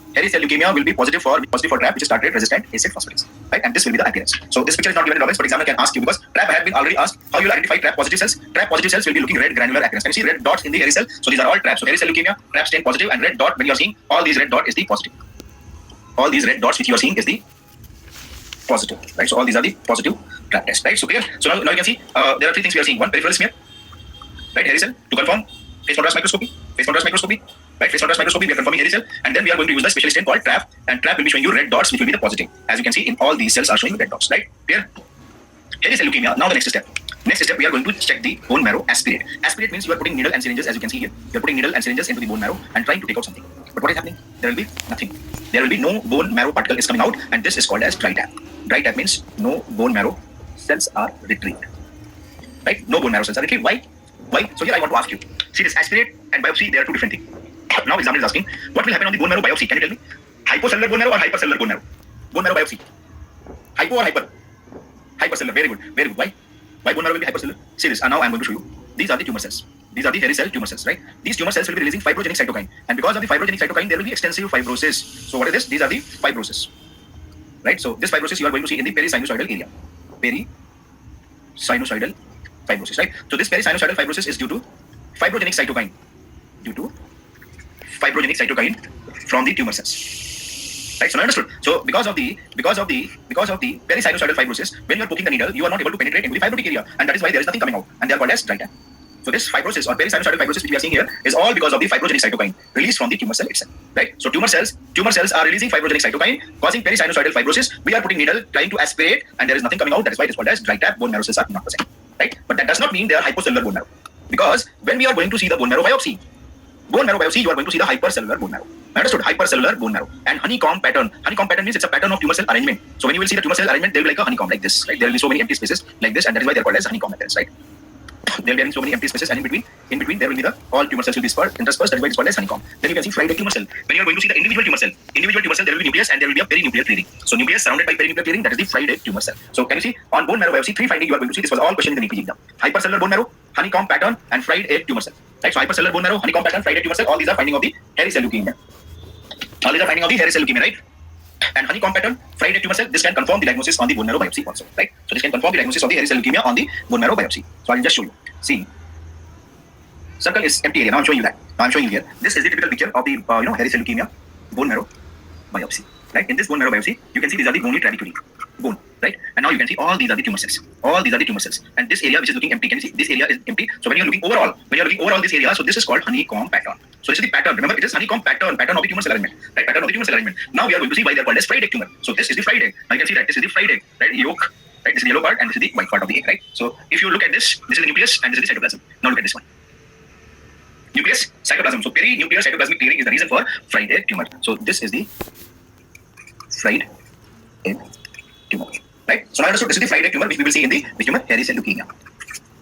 S1: will be positive for TRAP, which is tartrate resistant acid phosphatase, right? And this will be the appearance. So this picture is not given in Robbins, but examiner can ask you because TRAP had been already asked how you will identify TRAP positive cells. TRAP positive cells will be looking red granular appearance. Can you see red dots in the hairy cell? So these are all TRAP. So hairy cell leukemia, TRAP stain positive, and red dot when you are seeing all these red dot is the positive. All these red dots which you are seeing is the positive, right? So all these are the positive TRAP tests, right? So clear. So now you can see there are three things we are seeing. One, peripheral smear, right? Hairy cell to confirm phase contrast microscopy, right? Phase contrast microscopy, we are confirming hairy cell, and then we are going to use the special stain called TRAP, and TRAP will be showing you red dots, which will be the positive. As you can see, in all these cells are showing red dots, right? Clear. Hairy cell leukemia. Now the next step. We are going to check the bone marrow aspirate. Aspirate means you are putting needle and syringes, as you can see here. You are putting needle and syringes into the bone marrow and trying to take out something. But what is happening? There will be nothing. There will be no bone marrow particle is coming out, and this is called as dry tap. Dry tap means no bone marrow cells are retrieved. Right? No bone marrow cells are retrieved. Why? So here I want to ask you. See, this aspirate and biopsy, they are two different things. Now examiner is asking, what will happen on the bone marrow biopsy? Can you tell me? Hypocellular bone marrow or hypercellular bone marrow? Bone marrow biopsy. Hypo or hyper? Hypercellular. Very good. Why bone marrow will be hypercellular? See this. And now I am going to show you. These are the tumor cells. These are the hairy cell tumor cells, right? These tumor cells will be releasing fibrogenic cytokine. And because of the fibrogenic cytokine, there will be extensive fibrosis. So what is this? These are the fibrosis. Right? So this fibrosis you are going to see in the perisinusoidal area. Perisinusoidal fibrosis, right? So this perisinusoidal fibrosis is due to fibrogenic cytokine. From the tumor cells. Right, so now understood. So because of the perisinusoidal fibrosis, when you are poking the needle, you are not able to penetrate into the fibrotic area, and that is why there is nothing coming out, and they are called as dry tap. So this fibrosis or perisinusoidal fibrosis which we are seeing here is all because of the fibrogenic cytokine released from the tumor cell itself. Right. So tumor cells are releasing fibrogenic cytokine, causing perisinusoidal fibrosis. We are putting needle, trying to aspirate, and there is nothing coming out. That is why it is called as dry tap. Bone marrow cells are not present. Right. But that does not mean they are hypocellular bone marrow, because when we are going to see the bone marrow biopsy, you are going to see the hypercellular bone marrow. Understood? Hypercellular bone marrow. And honeycomb pattern. Honeycomb pattern means it's a pattern of tumor cell arrangement. So when you will see the tumor cell arrangement, they will be like a honeycomb like this, right? There will be so many empty spaces like this, and that is why they are called as honeycomb patterns, right? They will be having so many empty spaces, and in between there will be all tumor cells will be interspersed. That is why it's called as honeycomb. Then you can see fried egg tumor cell. When you are going to see the individual tumor cell, there will be nucleus and there will be a perinuclear clearing. So nucleus surrounded by perinuclear clearing, that is the fried egg tumor cell. So can you see on bone marrow biopsy, three findings you are going to see. This was all question in the NEET exam. Hypercellular bone marrow, honeycomb pattern, and fried egg tumor cell. Right? So hypercellular bone marrow, honeycomb pattern, fried egg tumor cell. All these are finding of the hairy cell leukemia. Right? And honeycomb pattern, fried egg tumor cell. This can confirm the diagnosis on the bone marrow biopsy also. Right? So this can confirm the diagnosis of the hairy cell leukemia on the bone marrow biopsy. So I will just show you. See. Circle is empty area. Now I'm showing you that. Now I'm showing you here. This is the typical picture of the hairy cell leukemia bone marrow biopsy. Right? In this bone marrow biopsy, you can see these are the bony trabeculae. Bone. Right? And now you can see all these are the tumor cells. And this area which is looking empty, can you see? This area is empty. So when you're looking overall this area, so this is called honeycomb pattern. So this is the pattern. Remember, it is honeycomb pattern of the tumor cell arrangement. Right? Pattern of the tumor cell arrangement. Now we are going to see why they are called as fried egg tumor. So this is the fried egg. Now you can see that this is the fried egg. Right? Yolk. Right? This is the yellow part and this is the white part of the egg. Right? So if you look at this is the nucleus and this is the cytoplasm. Now look at this one. Nucleus, cytoplasm. So perinuclear cytoplasmic clearing is the reason for fried egg tumor. So this is the fried egg tumor. Right? So now understood, this is the fried egg tumor which we will see in the tumor hairy cell leukemia.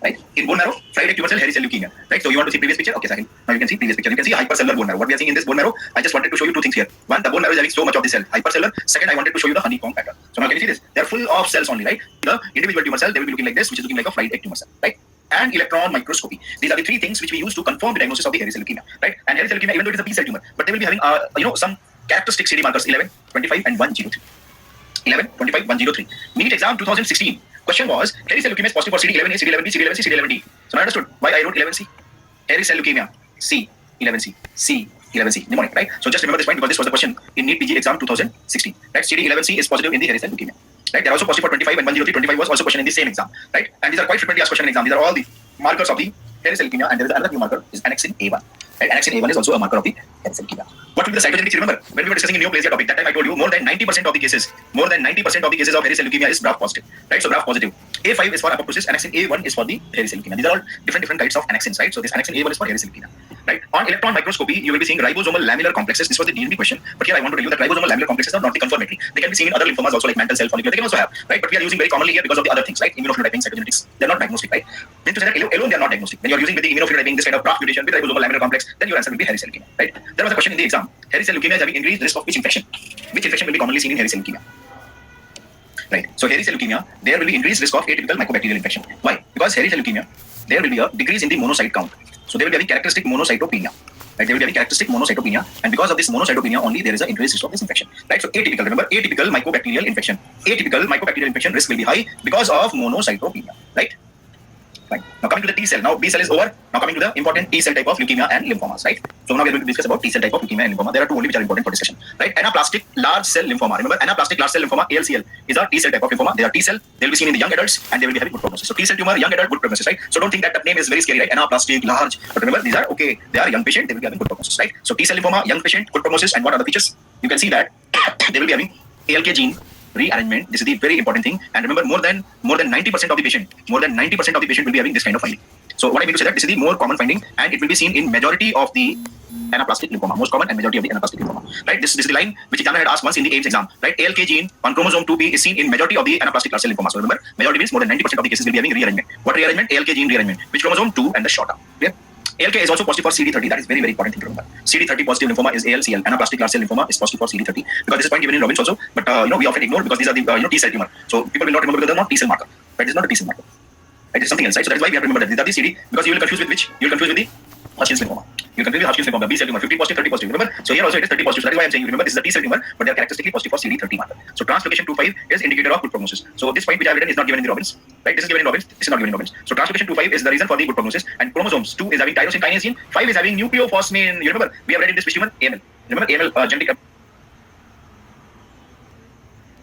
S1: Right? In bone marrow, fried egg tumor cell, hairy cell leukemia. Right? So you want to see previous picture? Okay, second. Now you can see previous picture. You can see hypercellular bone marrow. What we are seeing in this bone marrow, I just wanted to show you two things here. One, the bone marrow is having so much of the cell, hypercellular. Second, I wanted to show you the honeycomb pattern. So now can you see this? They are full of cells only, right? The individual tumor cell, they will be looking like this, which is looking like a fried egg tumor cell. Right? And electron microscopy. These are the three things which we use to confirm the diagnosis of the hairy cell leukemia. Right? And hairy cell leukemia, even though it is a B cell tumor, but they will be having some characteristic CD markers 11, 25, and 103. 11, 25, 103. NEET exam 2016. Question was, hairy cell leukemia is positive for CD11A, CD11B, CD11C, CD11D. So now understood why I wrote 11C. Hairy cell leukemia, C11C, C11C, mnemonic, right? So just remember this point because this was the question in NEET PG exam 2016. Right? CD11C is positive in the hairy cell leukemia. Right? They're also positive for 25 and 103. 25 was also question in the same exam. Right? And these are quite frequently asked question in exam. These are all the markers of the hairy cell leukemia, and there is another new marker is annexin A1. Right? Annexin A1 is also a marker of the hairy cell leukemia. What will be the cytogenetics? Remember, when we were discussing in neoplasia topic, that time I told you more than 90% of the cases of hairy cell leukemia is BRAF positive, right? So BRAF positive. A5 is for apoptosis, annexin A1 is for the hairy cell leukemia. These are all different types of annexins, right? So this annexin A1 is for hairy cell leukemia, right? On electron microscopy, you will be seeing ribosomal lamellar complexes. This was the DNB question, but here I want to tell you that ribosomal lamellar complexes are not the confirmatory. They can be seen in other lymphomas also, like mantle cell, follicular. They can also have, right? But we are using very commonly here because of the other things, right? Immunophenotyping, cytogenetics. They are not diagnostic, right? Then to say that alone they are not diagnostic. When you are using with the immunophenotyping, this kind of BRAF mutation with ribosomal lamellar complex, then your answer will be hairy cell leukemia, right? There was a question in the exam. Hairy cell leukemia is having increased risk of which infection? Which infection will be commonly seen in hairy cell leukemia? Right. So hairy cell leukemia, there will be increased risk of atypical mycobacterial infection. Why? Because hairy cell leukemia, there will be a decrease in the monocyte count. So there will be having characteristic monocytopenia. Right? They will be having characteristic monocytopenia, and because of this monocytopenia only, there is an increased risk of this infection. Right? So atypical, remember, atypical mycobacterial infection. Atypical mycobacterial infection risk will be high because of monocytopenia. Right? Right. Now coming to the T cell. Now B cell is over. Now coming to the important T cell type of leukemia and lymphomas. Right. So now we are going to discuss about T cell type of leukemia and lymphoma. There are two only which are important for discussion. Right. Anaplastic large cell lymphoma. Remember, anaplastic large cell lymphoma (ALCL) is a T cell type of lymphoma. They are T cell. They will be seen in the young adults and they will be having good prognosis. So T cell tumor, young adult, good prognosis. Right. So don't think that the name is very scary. Right. Anaplastic, large. But remember, these are okay. They are young patient. They will be having good prognosis. Right. So T cell lymphoma, young patient, good prognosis. And what are the features? You can see that they will be having ALK gene rearrangement. This is the very important thing. And remember, more than 90% of the patient, will be having this kind of finding. So what I mean to say that this is the more common finding, and it will be seen in majority of the anaplastic lymphoma, most common and majority of the anaplastic lymphoma. Right? This is the line which examiner had asked once in the AIMS exam. Right? ALK gene on chromosome 2B is seen in majority of the anaplastic large cell lymphoma. So remember, majority means more than 90% of the cases will be having rearrangement. What rearrangement? ALK gene rearrangement. Which chromosome? 2 and the short arm. Clear? ALK is also positive for CD30. That is very important thing to remember. CD30 positive lymphoma is ALCL. Anaplastic large cell lymphoma is positive for CD30. Because this is point given in Robbins also, but we often ignore because these are the T cell tumor. So people will not remember because they are not T cell marker. Right? This is not a T cell marker. Right? It's something else. Right? So that is why we have to remember that these are the CD, because you will confuse with which? You will confuse with the Hodgkin's lymphoma. You can confuse with Hodgkin's lymphoma, B cell tumor, 50 positive, 30 positive. Remember? So here also it is 30 positive. So that is why I am saying, remember, this is a T cell tumor, but they are characteristically positive for CD30 marker. So translocation 25 is indicator of good prognosis. So this point which I have written is not given in the Robbins. Right? This is given in Robbins. This is not given in Robbins. So translocation 25 is the reason for the good prognosis. And chromosomes 2 is having tyrosine kinase gene, 5 is having nucleophosphine. You remember? We have read in this which tumor? AML. Remember AML genetic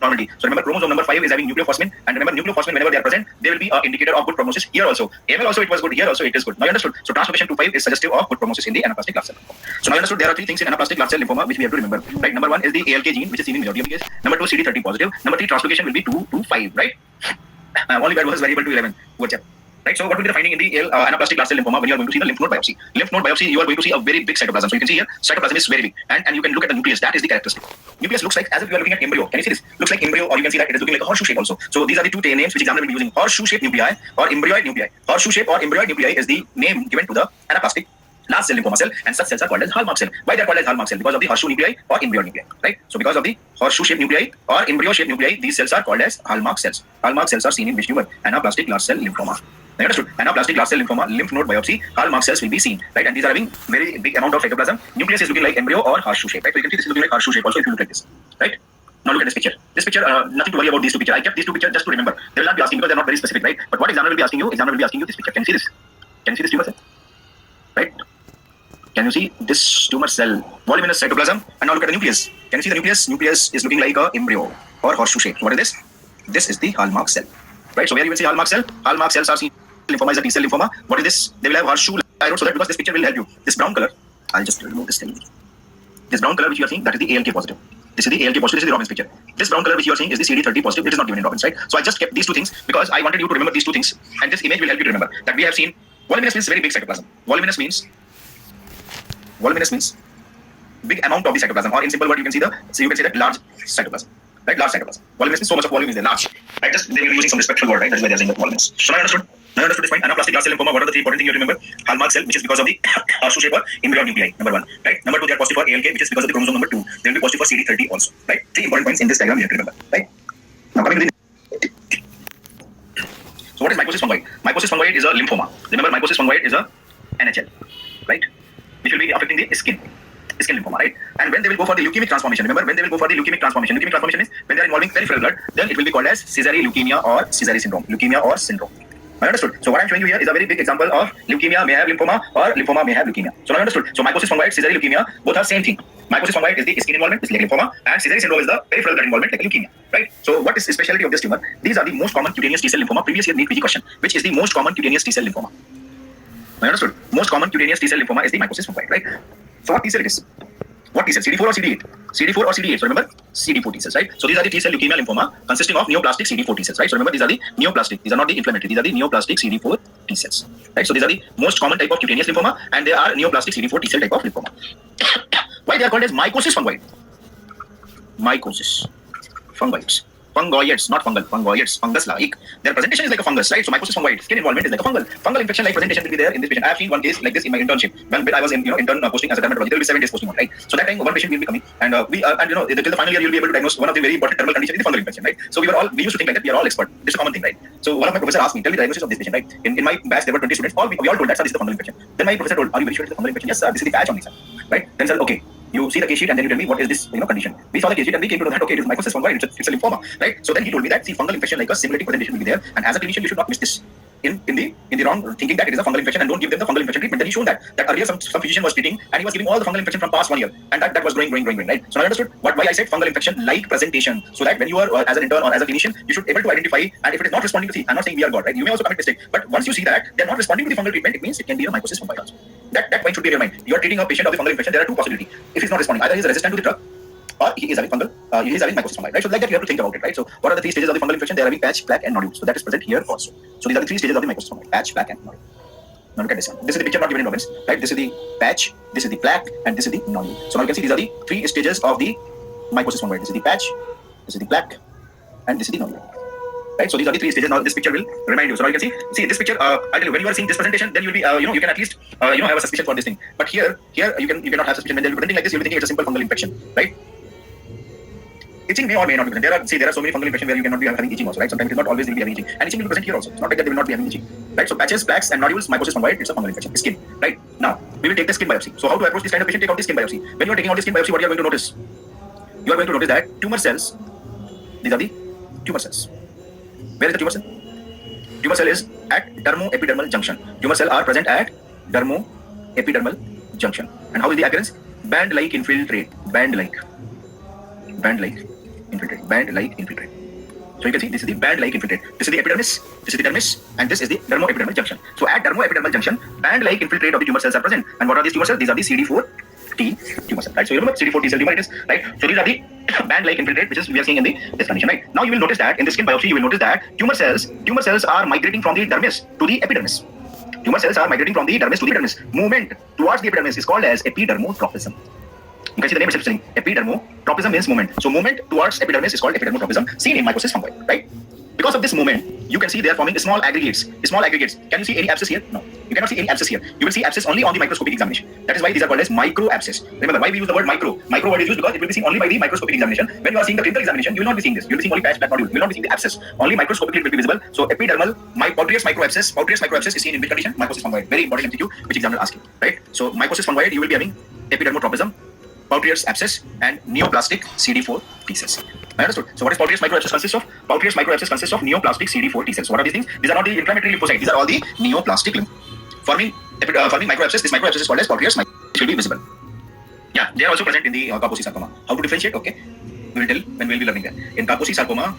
S1: abnormality. So remember, chromosome number 5 is having nucleophosphine, and remember, nucleophosphine whenever they are present, they will be an indicator of good prognosis. Here also, AML also it was good. Here also it is good. Now you understood. So translocation 25 is suggestive of good prognosis in the anaplastic large cell lymphoma. So now you understood there are three things in anaplastic large cell lymphoma which we have to remember. Right? Number 1 is the ALK gene, which is seen in majority of the case. Number 2, CD30 positive. Number 3, translocation will be 2 to 5. Right? Only that was variable to 11. Good job. Right, so what will be the finding in the anaplastic large cell lymphoma when you are going to see the lymph node biopsy? Lymph node biopsy, you are going to see a very big cytoplasm. So you can see here, cytoplasm is very big, and you can look at the nucleus. That is the characteristic. Nucleus looks like as if you are looking at embryo. Can you see this? Looks like embryo, or you can see that it is looking like a horseshoe shape also. So these are the two names which examiner will be using: horseshoe shape nuclei or embryoid nuclei. Horseshoe shape or embryoid nuclei is the name given to the anaplastic large cell lymphoma cell, and such cells are called as hallmark cell. Why they are called as hallmark cell? Because of the horseshoe nuclei or embryo nuclei, right? So because of the horseshoe shape nuclei or embryo shape nuclei, these cells are called as hallmark cells. Hallmark cells are seen in which tumor? Anaplastic large cell lymphoma. Now understood? Anaplastic large cell lymphoma, lymph node biopsy, hallmark cells will be seen, right? And these are having very big amount of cytoplasm. Nucleus is looking like embryo or horseshoe shape, right? So you can see this is looking like horseshoe shape also if you look like this, right? Now look at this picture. This picture, nothing to worry about these two pictures. I kept these two pictures just to remember. They will not be asking because they are not very specific, right? But what examiner will be asking you? Examiner will be asking you this picture. Can you see this? Can you see this tumor cell? Right? Can you see this tumor cell? Voluminous cytoplasm. And now look at the nucleus. Can you see the nucleus? Nucleus is looking like a embryo or horseshoe shape. So what is this? This is the hallmark cell, right? So where you will see hallmark cell? Hallmark cells are seen. Lymphoma is a T cell lymphoma. What is this? They will have horseshoe arrow, so that because this picture will help you. This brown color, I'll just remove this thing. This brown color which you are seeing, that is the ALK positive. This is the ALK positive. This is the Robbins picture. This brown color which you are seeing is the CD30 positive. It is not given in Robbins, right? So I just kept these two things because I wanted you to remember these two things, and this image will help you to remember that we have seen. Voluminous means very big cytoplasm. Voluminous means big amount of the cytoplasm, or in simple word you can see that large cytoplasm. Right, large cytoplasm. Voluminous means so much of volume is there, large. Right, just they will be using some respectful word, right? That's why they are saying that voluminous. So now I understood. Now understood this point. Anaplastic large cell lymphoma. What are the three important things you remember? Hallmark cell, which is because of the horseshoe shape or embryo nuclei. Number 1. Right. Number 2, they are positive for ALK, which is because of the chromosome number 2. They will be positive for CD30 also. Right. Three important points in this diagram you have to remember. Right. Now coming to the. So what is mycosis fungoid? Mycosis fungoid is a lymphoma. Remember, mycosis fungoid is a NHL, right? Which will be affecting the skin lymphoma, right? And when they will go for the leukemic transformation, remember, when they will go for the leukemic transformation is when they are involving peripheral blood, then it will be called as Sézary leukemia or Sézary syndrome. Leukemia or syndrome. I understood. So what I'm showing you here is a very big example of leukemia may have lymphoma or lymphoma may have leukemia. So now understood. So mycosis fungoid, Sézary leukemia, both are same thing. Mycosis fungoid is the skin involvement, it's like lymphoma, and Sézary syndrome is the peripheral blood involvement, like leukemia, right? So what is the specialty of this tumor? These are the most common cutaneous T cell lymphoma. Previous year NEET PG question. Which is the most common cutaneous T cell lymphoma? Understood? Most common cutaneous T cell lymphoma is the mycosis fungoides, right? So what T cell it is? What T cell? CD4 or CD8? CD4 or CD8. So remember CD4 T cells, right? So these are the T cell leukemia lymphoma consisting of neoplastic CD4 T cells, right? So remember these are the neoplastic. These are not the inflammatory. These are the neoplastic CD4 T cells, right? So these are the most common type of cutaneous lymphoma, and they are neoplastic CD4 T cell type of lymphoma. Why they are called as mycosis fungoides? Mycosis fungoides. Fungoids, not fungal. Fungoids, fungus-like. Their presentation is like a fungus, right? So mycosis fungoides, skin involvement is like a fungal infection-like presentation will be there in this patient. I have seen one case like this in my internship. When I was in, intern posting as a dermatologist, there will be 7 days posting on, right? So that time one patient will be coming, and till the final year you'll be able to diagnose one of the very important terminal conditions is the fungal infection, right? So we used to think like that we are all expert. It's a common thing, right? So one of my professors asked me, tell me the diagnosis of this patient, right? In my batch there were 20 students. We all told that sir, this is the fungal infection. Then my professor told, are you very sure it's a fungal infection? Yes, sir. This is the patch on this side, right? Then sir, okay. You see the case sheet and then you tell me what is this condition. We saw the case sheet and we came to know that okay, it is mycosis fungoides, it's a lymphoma, right? So then he told me that see fungal infection like a similarity presentation will be there, and as a clinician you should not miss this in the wrong thinking that it is a fungal infection and don't give them the fungal infection treatment. Then he shown that earlier some physician was treating and he was giving all the fungal infection from past 1 year, and that was growing, right? So now I understood why I said fungal infection like presentation, so that when you are as an intern or as a clinician you should able to identify, and if it is not responding to see, I'm not saying we are God, right? You may also commit mistake, but once you see that they are not responding to the fungal treatment, it means it can be a mycosis fungoides also. That point should be in your mind. You are treating a patient of the fungal infection. There are two possibilities. If he's not responding, either he is resistant to the drug, or he is having mycosis fungoides, right? So like that you have to think about it, right? So what are the 3 stages of the fungal infection? They are having patch, plaque, and nodule. So that is present here also. So these are the 3 stages of the mycosis fungoides: patch, plaque, and nodule. Now look at this one. This is the picture not given in Robbins, right? This is the patch, this is the plaque, and this is the nodule. So now you can see these are the 3 stages of the mycosis fungoides. This is the patch, this is the plaque, and this is the nodule. Right, so these are the 3 stages. Now this picture will remind you. So now you can see this picture. I tell you, when you are seeing this presentation, then you will be, you can at least, have a suspicion for this thing. But here you cannot have suspicion. When they are presenting like this, you will be thinking it's a simple fungal infection, right? Itching may or may not be present. There are so many fungal infections where you cannot be having itching also, right? Sometimes it is not always will be having itching, and itching will be present here also. It's not like that they will not be having itching, right? So patches, plaques, and nodules, mycosis fungoides, it's a fungal infection. Skin, right? Now we will take the skin biopsy. So how to approach this kind of patient? Take out the skin biopsy. When you are taking out the skin biopsy, what you are going to notice? You are going to notice that tumor cells. These are the tumor cells. Where is the tumor cell? Tumor cell is at dermoepidermal junction. Tumor cell are present at dermoepidermal junction. And how is the appearance? Band-like infiltrate. Band-like infiltrate. So you can see this is the band-like infiltrate. This is the epidermis, this is the dermis, and this is the dermoepidermal junction. So at dermoepidermal junction, band-like infiltrate of the tumor cells are present. And what are these tumor cells? These are the CD4 T tumor cell, right? So you remember CD4 T cell tumor it is, right? So these are the band-like infiltrate which is we are seeing in this condition, right? Now you will notice that in the skin biopsy you will notice that tumor cells are migrating from the dermis to the epidermis. Tumor cells are migrating from the dermis to the epidermis. Movement towards the epidermis is called as epidermotropism. You can see the name itself saying epidermotropism means movement. So movement towards epidermis is called epidermotropism, seen in mycosis fungoides, right? Because of this movement, you can see they are forming small aggregates. Can you see any abscess here? No. You cannot see any abscess here. You will see abscess only on the microscopic examination. That is why these are called as micro abscess. Remember why we use the word micro. Micro word is used because it will be seen only by the microscopic examination. When you are seeing the clinical examination, you will not be seeing this. You will be seeing only patch, plaque, nodule. You will not be seeing the abscess. Only microscopically it will be visible. So epidermal, Pautrius microabscess. Pautrius microabscess is seen in which condition? Mycosis fungoides. Very important MCQ which examiner asking. Right? So mycosis fungoides, you will be having epidermotropism, Pautrius abscess, and neoplastic CD4 T cells. I understood. So what is Pautrius microabscess consists of? Pautrius microabscess consists of neoplastic CD4 T cells. What are these things? These are not the inflammatory lymphocytes. These are all the neoplastic forming microabscess. This microabscess is called as Pautrius microabscess. It will be visible. Yeah, they are also present in the Kaposi sarcoma. How to differentiate? Okay, we will tell when we will be learning that. In Kaposi sarcoma,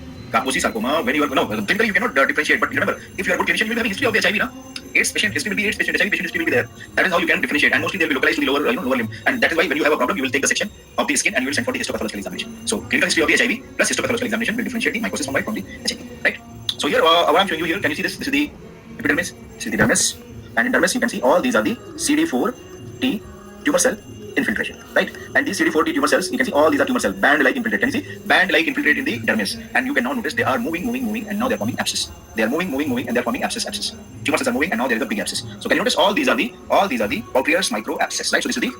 S1: when you are clinically you cannot differentiate. But remember, if you are a good clinician, you will have a history of the HIV, na? AIDS patient history will be AIDS patient, HIV patient history will be there. That is how you can differentiate, and mostly they will be localized to the lower limb. And that is why when you have a problem, you will take the section of the skin and you will send for the histopathological examination. So clinical history of the HIV plus histopathological examination will differentiate the mycosis fungoides from the HIV, right? So here, what I'm showing you here, can you see this? This is the epidermis, this is the dermis, and in dermis you can see all these are the CD4 T tumor cell infiltration, right? And these CD4 T tumor cells, you can see all these are tumor cells, band-like infiltrate. Can you see band-like infiltrate in the dermis? And you can now notice they are moving, and now they are forming abscess. They are moving, and they are forming abscess. Tumor cells are moving, and now there is a big abscess. So can you notice all these are the Pautrius microabscess, right? So this is the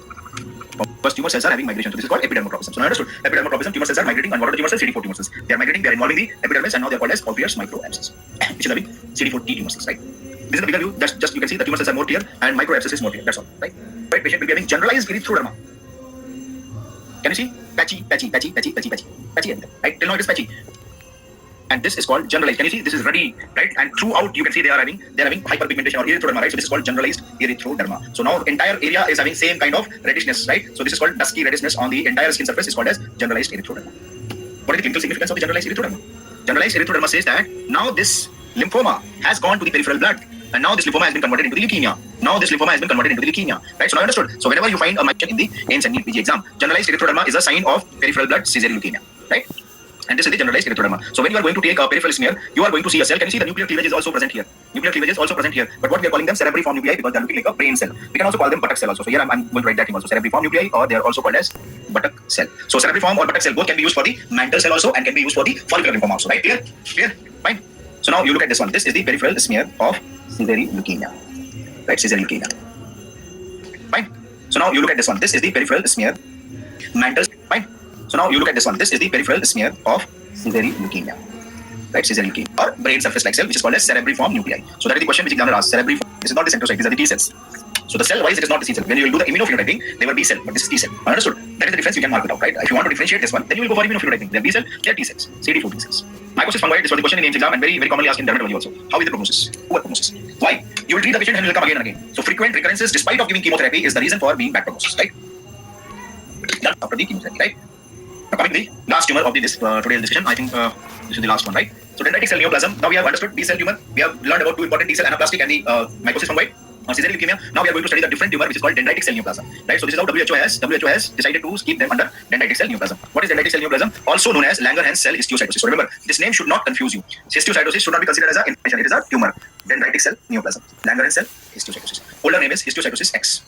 S1: first tumor cells are having migration. So this is called epidermotropism. So now understood. Epidermotropism, tumor cells are migrating, and what are the tumor cells? CD4 tumor cells. They are migrating, they are involving the epidermis, and now they are called as Pautrius microabscess, which is having CD4 T tumor cells, right? This is the bigger view. That's just you can see the tumor cells are more clear, and microabscess is more clear. That's all, right? Right, patient will be having generalized erythroderma. Can you see? Patchy, right? Till now it is patchy. And this is called generalized. Can you see? This is ruddy, right? And throughout you can see they are having hyperpigmentation or erythroderma, right? So this is called generalized erythroderma. So now entire area is having same kind of reddishness, right? So this is called dusky reddishness on the entire skin surface is called as generalized erythroderma. What is the clinical significance of the generalized erythroderma? Generalized erythroderma says that now this lymphoma has gone to the peripheral blood, and now this lymphoma has been converted into the leukemia. Now this lymphoma has been converted into the leukemia, right? So now understood. So whenever you find a mention in the AIMS and PG exam, generalized erythroderma is a sign of peripheral blood cesarean leukemia, right? And this is the generalized erythroderma. So when you are going to take a peripheral smear, you are going to see a cell. Can you see the nuclear cleavage is also present here? Nuclear cleavage is also present here. But what we are calling them cerebriform nuclei because they are looking like a brain cell. We can also call them buttock cell also. So here I'm going to write that thing also. Cerebriform nuclei, or they are also called as buttock cell. So cerebriform or buttock cell both can be used for the mantle cell also and can be used for the follicular lymphoma also. Right? Clear? Clear? Fine. So now you look at this one. This is the peripheral smear of cesarean leukemia. Right? Cesarean leukemia. Fine. So now you look at this one. This is the peripheral smear. Mantle. Fine. So now you look at this one. This is the peripheral smear of cesarean leukemia. Right? Cesarean leukemia. Or brain surface-like cell, which is called as cerebriform nuclei. So that is the question which examiner asks. Cerebriform. This is not the centrocyte. These are the T cells. So the cell-wise, it is not the C cell. When you will do the immunophenotyping, they were B cell, but this is T cell. Understood? That is the difference. You can mark it out, right? If you want to differentiate this one, then you will go for immunophenotyping. They are B cell, they are T cells. CD4 T cells. Mycosis fungoides, this was the question in AIMS exam and very, very commonly asked in dermatology also. How is the prognosis? Poor prognosis. Why? You will treat the patient and he will come again and again. So frequent recurrences, despite of giving chemotherapy, is the reason for being bad prognosis, right? That's after the chemotherapy, right? Now coming to the last tumor of today's discussion, I think this is the last one, right? So dendritic cell neoplasm. Now we have understood B cell tumor. We have learned about two important T cell anaplastic and the mycosis fungoid. Cesarean leukemia. Now we are going to study the different tumor which is called dendritic cell neoplasm. Right. So this is how WHO has decided to keep them under dendritic cell neoplasm. What is dendritic cell neoplasm? Also known as Langerhans cell histiocytosis. So remember, this name should not confuse you. Histiocytosis should not be considered as an infection. It is a tumor. Dendritic cell neoplasm. Langerhans cell histiocytosis. Older name is histiocytosis X.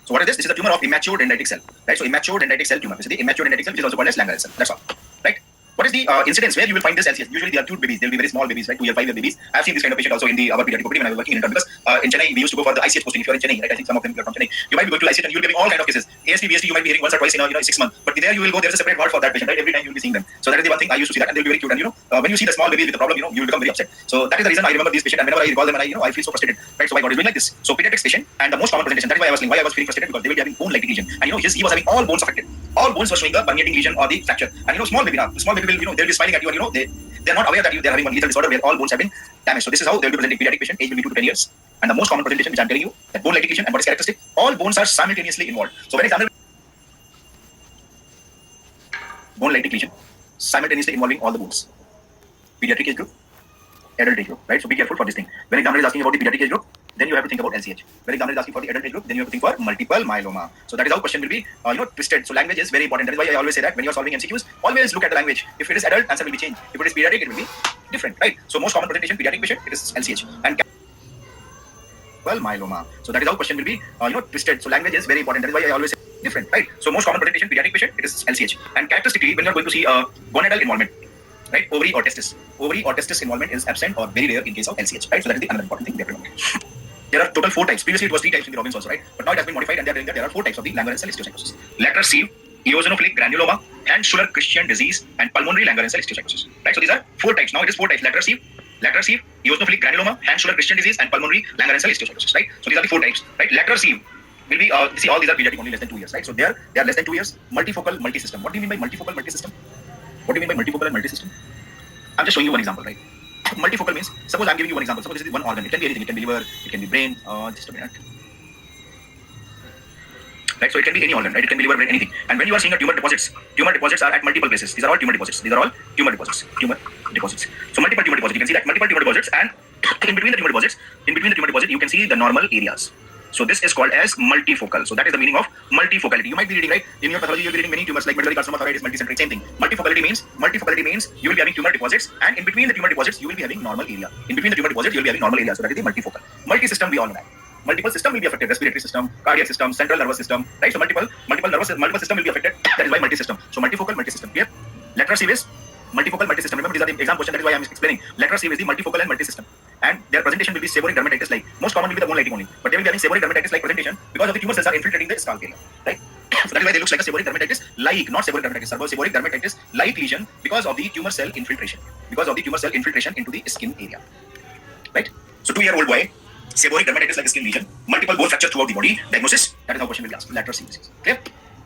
S1: So what is this? This is a tumor of immature dendritic cell. Right. So immature dendritic cell tumor. This is the immature dendritic cell which is also called as Langerhans cell. That's all. Right. What is the incidence where you will find this LCS? Usually they are cute babies. They will be very small babies, right? 2 year, 5 year babies. I have seen this kind of patient also in our pediatric OPD when I was working in intern because in Chennai we used to go for the ICH posting. If you are in Chennai, right? I think some of them are from Chennai. You might be going to ICH and you will be getting all kind of cases. AST, BST, you might be hearing once or twice in 6 months. But there you will go. There is a separate ward for that patient, right? Every time you will be seeing them. So that is the one thing I used to see that, and they will be very cute. And when you see the small babies with a problem, you will become very upset. So that is the reason I remember these patients, and whenever I recall them, and I feel so frustrated, right? So my God is doing like this. So pediatrics patient, and the most common presentation. That is why I was feeling frustrated because they will be having bone-like lesion, and he was having all bones affected. All bones were showing the permeating lesion or the fracture. And small baby now, the small baby will they'll be smiling at you, and they are not aware that they are having one lethal disorder where all bones have been damaged. So this is how they will be presenting pediatric patient. Age will be 2 to 10 years. And the most common presentation which I am telling you, that bone-like lesion and what is characteristic, all bones are simultaneously involved. So when examiner bone-like lesion, simultaneously involving all the bones. Pediatric age group, adult age group, right? So be careful for this thing. When examiner is asking about the pediatric age group, then you have to think about LCH. When examiner is asking for the adult age group, then you have to think for multiple myeloma. So that is how question will be, twisted. So language is very important. That is why I always say that when you are solving MCQs, always look at the language. If it is adult, answer will be changed. If it is pediatric, it will be different, right? So most common presentation, pediatric patient, it is LCH. And myeloma. So that is how question will be, twisted. So language is very important. That is why I always say different, right? So most common presentation, pediatric patient, it is LCH. And characteristically, when you are going to see gonadal involvement, right? Ovary or testis involvement is absent or very rare in case of LCH, right? So that is the another important thing we have to know. There are total 4 types. Previously it was 3 types in the Robbins also, right? But now it has been modified and they are telling that there are 4 types of the Langerhans cell histiocytosis. Letter C, eosinophilic granuloma, Hand-Schuller-Christian disease, and pulmonary Langerhans cell histiocytosis. Right? So these are 4 types. Now it is 4 types. Letter C, eosinophilic granuloma, Hand-Schuller-Christian disease, and pulmonary Langerhans cell histiocytosis. Right? So these are the 4 types. Right? Letter C will be see all these are pediatric, only less than 2 years. Right? So they are less than 2 years. Multifocal, multisystem. What do you mean by multifocal, multisystem? What do you mean by multifocal and multisystem? I'm just showing you one example, right? Multifocal means, suppose I'm giving you one example. Suppose this is one organ. It can be anything. It can be liver, it can be brain. Just a minute. Right, so it can be any organ, right? It can be liver, brain, anything. And when you are seeing a tumor deposits are at multiple places. These are all tumor deposits. So multiple tumor deposits. You can see that multiple tumor deposits, and in between the tumor deposit, you can see the normal areas. So this is called as multifocal. So that is the meaning of multifocality. You might be reading, right? In your pathology, you'll be reading many tumors like medullary carcinoma, thyroid, multicentric, same thing. Multifocality means you will be having tumor deposits, and in between the tumor deposits, you will be having normal area. So that is the multifocal. Multi-system, we all know that. Multiple system will be affected. Respiratory system, cardiac system, central nervous system, right? So multiple system will be affected. That is why multi-system. So multifocal, multi-system. Clear? Letter C is multifocal, multi-system. Remember, these are the exam question. That is why I am explaining. Letter C is the multifocal and multi-system. And their presentation will be seborrheic dermatitis like. Most common will be the bone lighting only. But they will be having seborrheic dermatitis like presentation because of the tumor cells are infiltrating the scalp area. Right? So that is why they look like a seborrheic dermatitis like, not seborrheic dermatitis, seborrheic dermatitis like lesion because of the tumor cell infiltration. Into the skin area. Right? So 2-year-old boy, seborrheic dermatitis like skin lesion, multiple bone fracture throughout the body, diagnosis, that is how question will be asked. Letter C. Clear?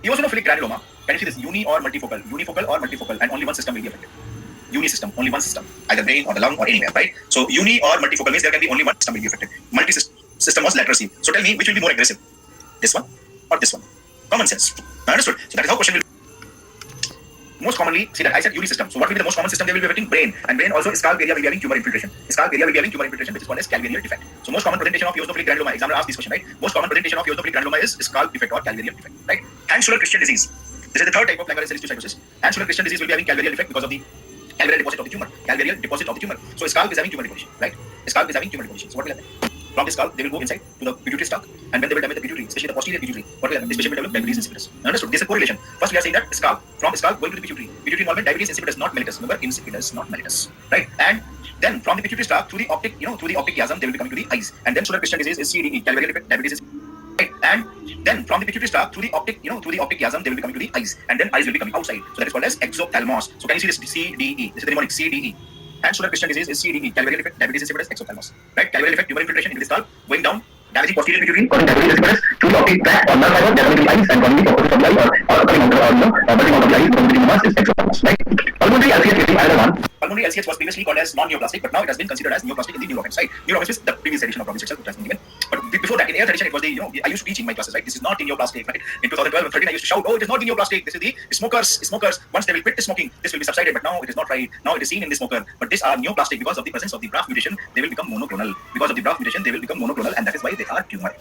S1: Eosinophilic granuloma, can you see this? Unifocal or multifocal, and only one system will be affected. Unisystem, only one system, either brain or the lung or anywhere, right? So uni or multifocal means there can be only one system will be affected. Multi-system was letter C. So tell me which will be more aggressive, this one or this one? Common sense. Understood? So that is how question will most commonly, see that I said URI system. So what will be the most common system they will be affecting? Brain. And brain also scalp area will be having tumor infiltration. Scalp area will be having tumor infiltration, which is called as calvaneal defect. So most common presentation of eosinophilic granuloma. Examiner asked this question, right? Most common presentation of eosinophilic granuloma is scalp defect or calvaneal defect, right? Hand-Schüller-Christian disease. This is the third type of Langerhans cell histiocytosis. Hand-Schüller-Christian disease will be having calvaneal defect because of the calvaneal deposit of the tumor. Calvaneal deposit of the tumor. So scalp is having tumor deposition, right? Scalp is having tumor deposition. So what will happen? From the scalp, they will go inside to the pituitary stalk, and when they will damage the pituitary, especially the posterior pituitary, what will happen? This patient will develop diabetes insipidus. Understood? This is a correlation. First, we are saying that scalp, from scalp going to the pituitary. Pituitary involvement, diabetes insipidus, not mellitus. Remember, insipidus, not mellitus, right? And then from the pituitary stalk through the optic, through the optic chiasm, they will be coming to the eyes. And then Schüller-Christian disease is CDE, calvaneal defect, diabetes is right. And then from the pituitary stalk through the optic, through the optic chiasm, they will be coming to the eyes, and then eyes will be coming outside. So that is called as exophthalmos. So can you see this CDE? This is the mnemonic CDE. And Schüller-Christian disease is CDE, calvaneal defect, diabetes insipidus, exophthalmos. Right? Calvaneal defect, tumor infiltration into the scalp, going down, damaging posterior pituitary, causing diabetes insipidus, through the optic tract or nerve fiber, damaging the eyes, and causing the opposite of the eye or coming out of budding out of the eyes, because the mass is exophthalmos. Right? Pulmonary LCH is the another one. Pulmonary LCH was previously called as non-neoplastic, but now it has been considered as neoplastic in the new Robbins. Right? New Robbins is the previous edition of Robbins itself, which has been given. But before that, in air tradition, it was the, I used to teach in my classes, right? This is not neoplastic, right? In 2012 and 13, I used to shout, oh, it is not neoplastic. This is the smokers. Once they will quit the smoking, this will be subsided, but now it is not right. Now it is seen in the smoker. But these are neoplastic because of the presence of the BRAF mutation. They will become monoclonal. Because of the BRAF mutation, they will become monoclonal, and that is why they are tumor.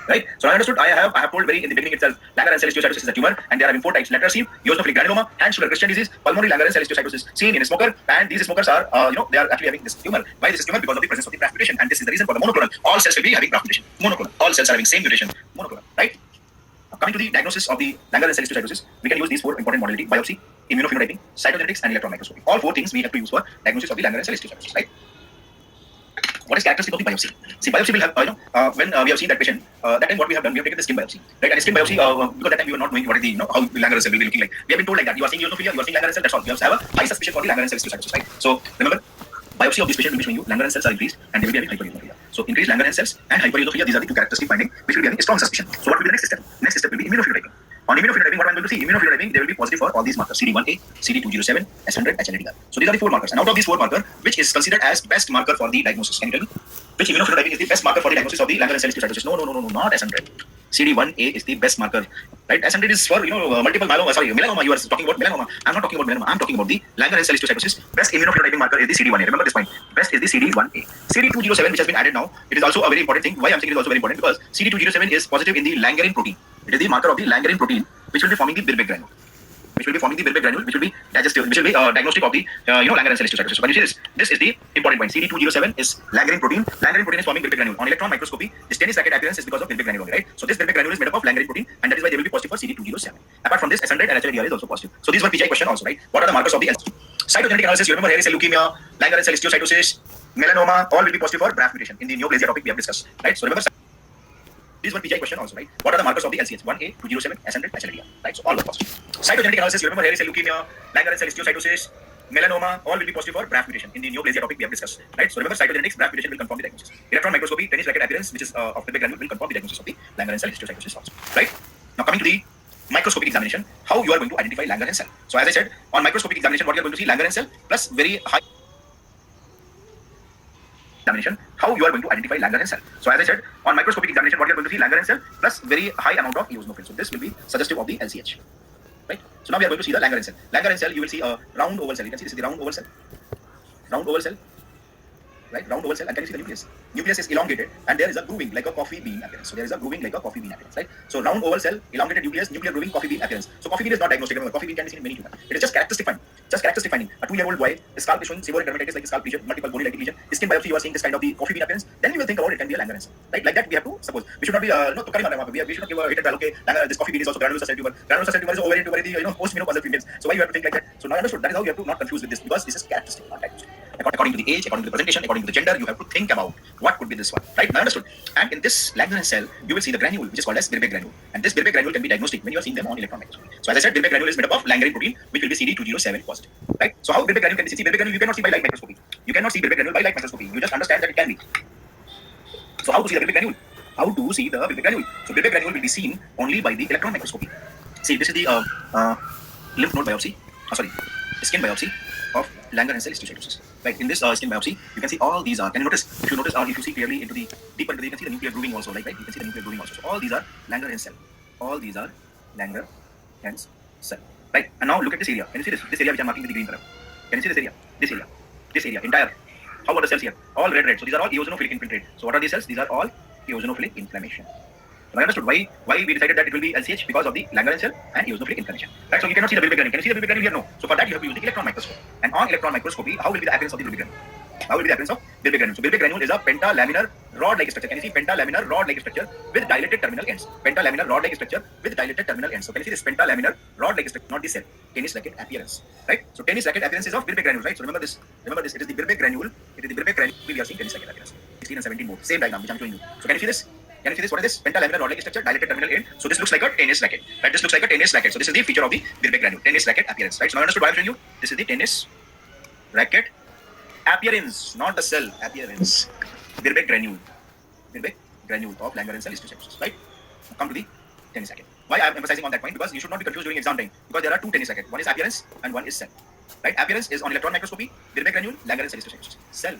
S1: Right? So I understood. I have told very in the beginning itself, Langerhans cell histiocytosis is a tumor, and there are 4 types: letter C, eosinophilic granuloma, Hand-Schüller-Christian disease, pulmonary Langerhans cell histiocytosis seen in a smoker, and these smokers are, they are actually having this tumor. Why this is tumor? Because of the presence of the BRAF mutation, and this is the reason for the monoclonal. All cells will be having BRAF mutation. Monoclonal. All cells are having same mutation. Monoclonal. Right? Coming to the diagnosis of the Langerhans cell histiocytosis, we can use these 4 important modalities: biopsy, immunophenotyping, cytogenetics, and electron microscopy. All 4 things we have to use for diagnosis of the Langerhans cell histiocytosis. Right? What is characteristic of the biopsy? See, biopsy will have, when we have seen that patient, that time what we have done, we have taken the skin biopsy, right? And skin biopsy, because that time we were not knowing what is the, how Langerhans cell will be looking like. We have been told like that, you are seeing eosinophilia, you are seeing Langerhans cell, that's all. You have to have a high suspicion for the Langerhans cell histiocytosis, right? So remember, biopsy of this patient will be showing you Langerhans cells are increased, and they will be having hypereosinophilia. So increased Langerhans cells and hypereosinophilia, these are the 2 characteristic findings which will be having a strong suspicion. So what will be the next step? Next step will be immunophenotyping. On immunophenotyping, what I am going to see, immunophenotyping, they will be positive for all these markers: CD1A, CD207, S100, HNADR. So these are the 4 markers. And out of these 4 markers, which is considered as best marker for the diagnosis? Can you tell me? Which immunophenotyping is the best marker for the diagnosis of the Langerhans cell histiocytosis? No, not S100. CD1A is the best marker, right? S100 is for, multiple myeloma. Sorry, melanoma. You are talking about melanoma. I'm not talking about melanoma. I'm talking about the Langerhans cell histiocytosis. Best immunophenotyping marker is the CD1A. Remember this point. Best is the CD1A. CD207, which has been added now, it is also a very important thing. Why I'm saying it is also very important? Because CD207 is positive in the Langerhans protein. It is the marker of the Langerhans protein, which will be forming the Birbeck granule. Which will be digestive, which will be diagnostic of the Langerhans cell histiocytosis. So when you see this is the important point. CD207 is Langerhans protein. Langerhans protein is forming Birbeck granule. On electron microscopy, this tennis racket appearance is because of Birbeck granule only, right? So this Birbeck granule is made up of Langerhans protein, and that is why they will be positive for CD207. Apart from this, S100 and HNADR is also positive. So these were PGI question also, right? What are the markers of the LC? Cytogenetic analysis, you remember hairy cell leukemia, Langerhans cell histiocytosis, melanoma, all will be positive for BRAF mutation in the neoplasia topic we have discussed, right? So remember, this one PGI question also, right? What are the markers of the LCH? 1A, 207, S100, HNADR, right? So all were positive. Cytogenetic analysis, you remember hairy cell leukemia, Langerhans cell histiocytosis, melanoma, all will be positive for BRAF mutation in the neoplasia topic we have discussed, right? So remember, cytogenetics, BRAF mutation will confirm the diagnosis. Electron microscopy, tennis racket appearance, which is of the big granule, will confirm the diagnosis of the Langerhans cell histiocytosis also, right? Now coming to the microscopic examination, how you are going to identify Langerhans cell. So as I said, on microscopic examination, what you are going to see, Langerhans cell plus very high examination, how you are going to identify Langerhans cell. So as I said, on microscopic examination, what you are going to see, Langerhans cell plus very high amount of eosinophil. So this will be suggestive of the LCH, right? So now we are going to see the Langerhans cell. Langerhans cell, you will see a round oval cell. You can see this is the round oval cell. Round oval cell, right? Round oval cell, and can you see the nucleus? Nucleus is elongated, and there is a grooving like a coffee bean appearance. So there is a grooving like a coffee bean appearance, right? So round oval cell, elongated nucleus, nuclear grooving, coffee bean appearance. So coffee bean is not diagnostic. Remember, coffee bean can be seen in many tumors. It is just characteristic finding. Just characteristic finding. A 2-year-old boy, his scalp is showing seborrheic dermatitis like scalp lesion, multiple bony like lesion. Skin biopsy, you are seeing this kind of the coffee bean appearance. Then we will think about it can be a Langerhans cell, right? Like that we have to suppose. We should not be we should not give a hit and okay, this coffee bean is also granulosa cell tumor. Granulosa cell tumor is ovarian tumor in the post-menopausal females. So why you have to think like that? So now understood. That is how you have to not confuse with this, because this is characteristic, not diagnostic. According to the age, according to the presentation, according to the gender, you have to think about what could be this one, right? Now understood. And in this Langerhans cell, you will see the granule, which is called as Birbeck granule. And this Birbeck granule can be diagnostic when you are seeing them on electron microscopy. So as I said, Birbeck granule is made up of Langerhans protein, which will be CD207 positive, right? So how Birbeck granule can be seen? Birbeck granule you cannot see by light microscopy. You cannot see Birbeck granule by light microscopy. You just understand that it can be. So how to see the Birbeck granule? How to see the Birbeck granule? So Birbeck granule will be seen only by the electron microscopy. See, this is the lymph node biopsy. Skin biopsy of Langerhans cell histiocytosis. Right, in this skin biopsy, you can see all these are. Can you notice? If you notice, or if you see clearly into the deeper into the, you can see the nuclear grooving also. Right? You can see the nuclear grooving also. So all these are Langerhans cell. All these are Langerhans cell. right? And now look at this area. Can you see this? This area which I'm marking with the green color. Can you see this area? This area, entire. How about the cells here? All red. So these are all eosinophilic infiltrate. So what are these cells? These are all eosinophilic inflammation. So I understood why we decided that it will be LCH because of the Langerhans cell and eosinophilic inflammation. Right? So you cannot see the Wilbeck granule. Can you see the Wilbeck granule here? No. So for that you have to use the electron microscope. And on electron microscopy, how will be the appearance of the Wilbeck granule? How will be the appearance of Wilbeck granule? So Wilbeck granule is a pentalaminar rod-like structure. Can you see pentalaminar rod-like structure with dilated terminal ends? Pentalaminar rod-like structure with dilated terminal ends. So can you see this pentalaminar rod-like structure? Not this cell. Tennis racket appearance. Right? So tennis racket appearance is of Wilbeck granule. Right? So remember this. It is the Wilbeck granule. We are seeing tennis racket appearance. 16 and 17 both. Same diagram which I'm showing you. So can you see this? What is this? Pentalaminar rod-like structure, dilated terminal end. So this looks like a tennis racket. Right? This looks like a tennis racket. So this is the feature of the Wilbeck granule. Tennis racket appearance. Right? So now understood why I'm showing you. This is the tennis racket appearance, not the cell appearance. Wilbeck granule of Langerhans cell histiocytosis. Right? Now come to the tennis racket. Why I am emphasizing on that point? Because you should not be confused during exam time. Because there are two tennis rackets. One is appearance and one is cell. Right? Appearance is on electron microscopy. Wilbeck granule, Langerhans cell histiocytosis. Cell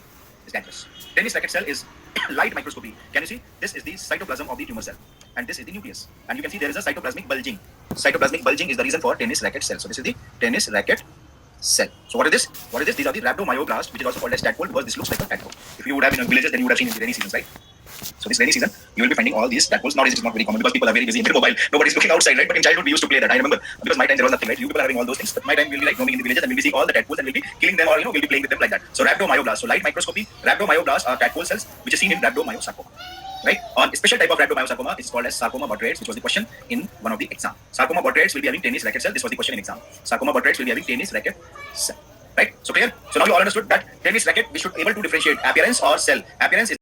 S1: is dangerous. Tennis racket cell is light microscopy. Can you see? This is the cytoplasm of the tumor cell, and this is the nucleus. And you can see there is a cytoplasmic bulging. Cytoplasmic bulging is the reason for tennis racket cell. So this is the tennis racket cell. So what is this? These are the rhabdomyoblast, which is also called as tadpole, because this looks like a tadpole. If you would have been in villages, then you would have seen in the rainy seasons, right? So this rainy season, you will be finding all these tadpoles. Nowadays it is not very common because people are very busy, very mobile. Nobody's looking outside, right? But in childhood we used to play that. I remember, because my time there was nothing, right? You people are having all those things. But my time we'll be like roaming in the villages and we'll be seeing all the tadpoles and we'll be killing them, or we'll be playing with them like that. So rhabdomyoblast. So light microscopy, rhabdomyoblast are tadpole cells which is seen in rhabdomyosarcoma. Right? On a special type of rhabdomyosarcoma, it's called as sarcoma botrytis, which was the question in one of the exam. Sarcoma botrytis will be having tennis racket cell. This was the question in exam. Sarcoma botrytis will be having tennis racket cell. Right? So clear? So now you all understood that tennis racket, we should be able to differentiate appearance or cell. Appearance is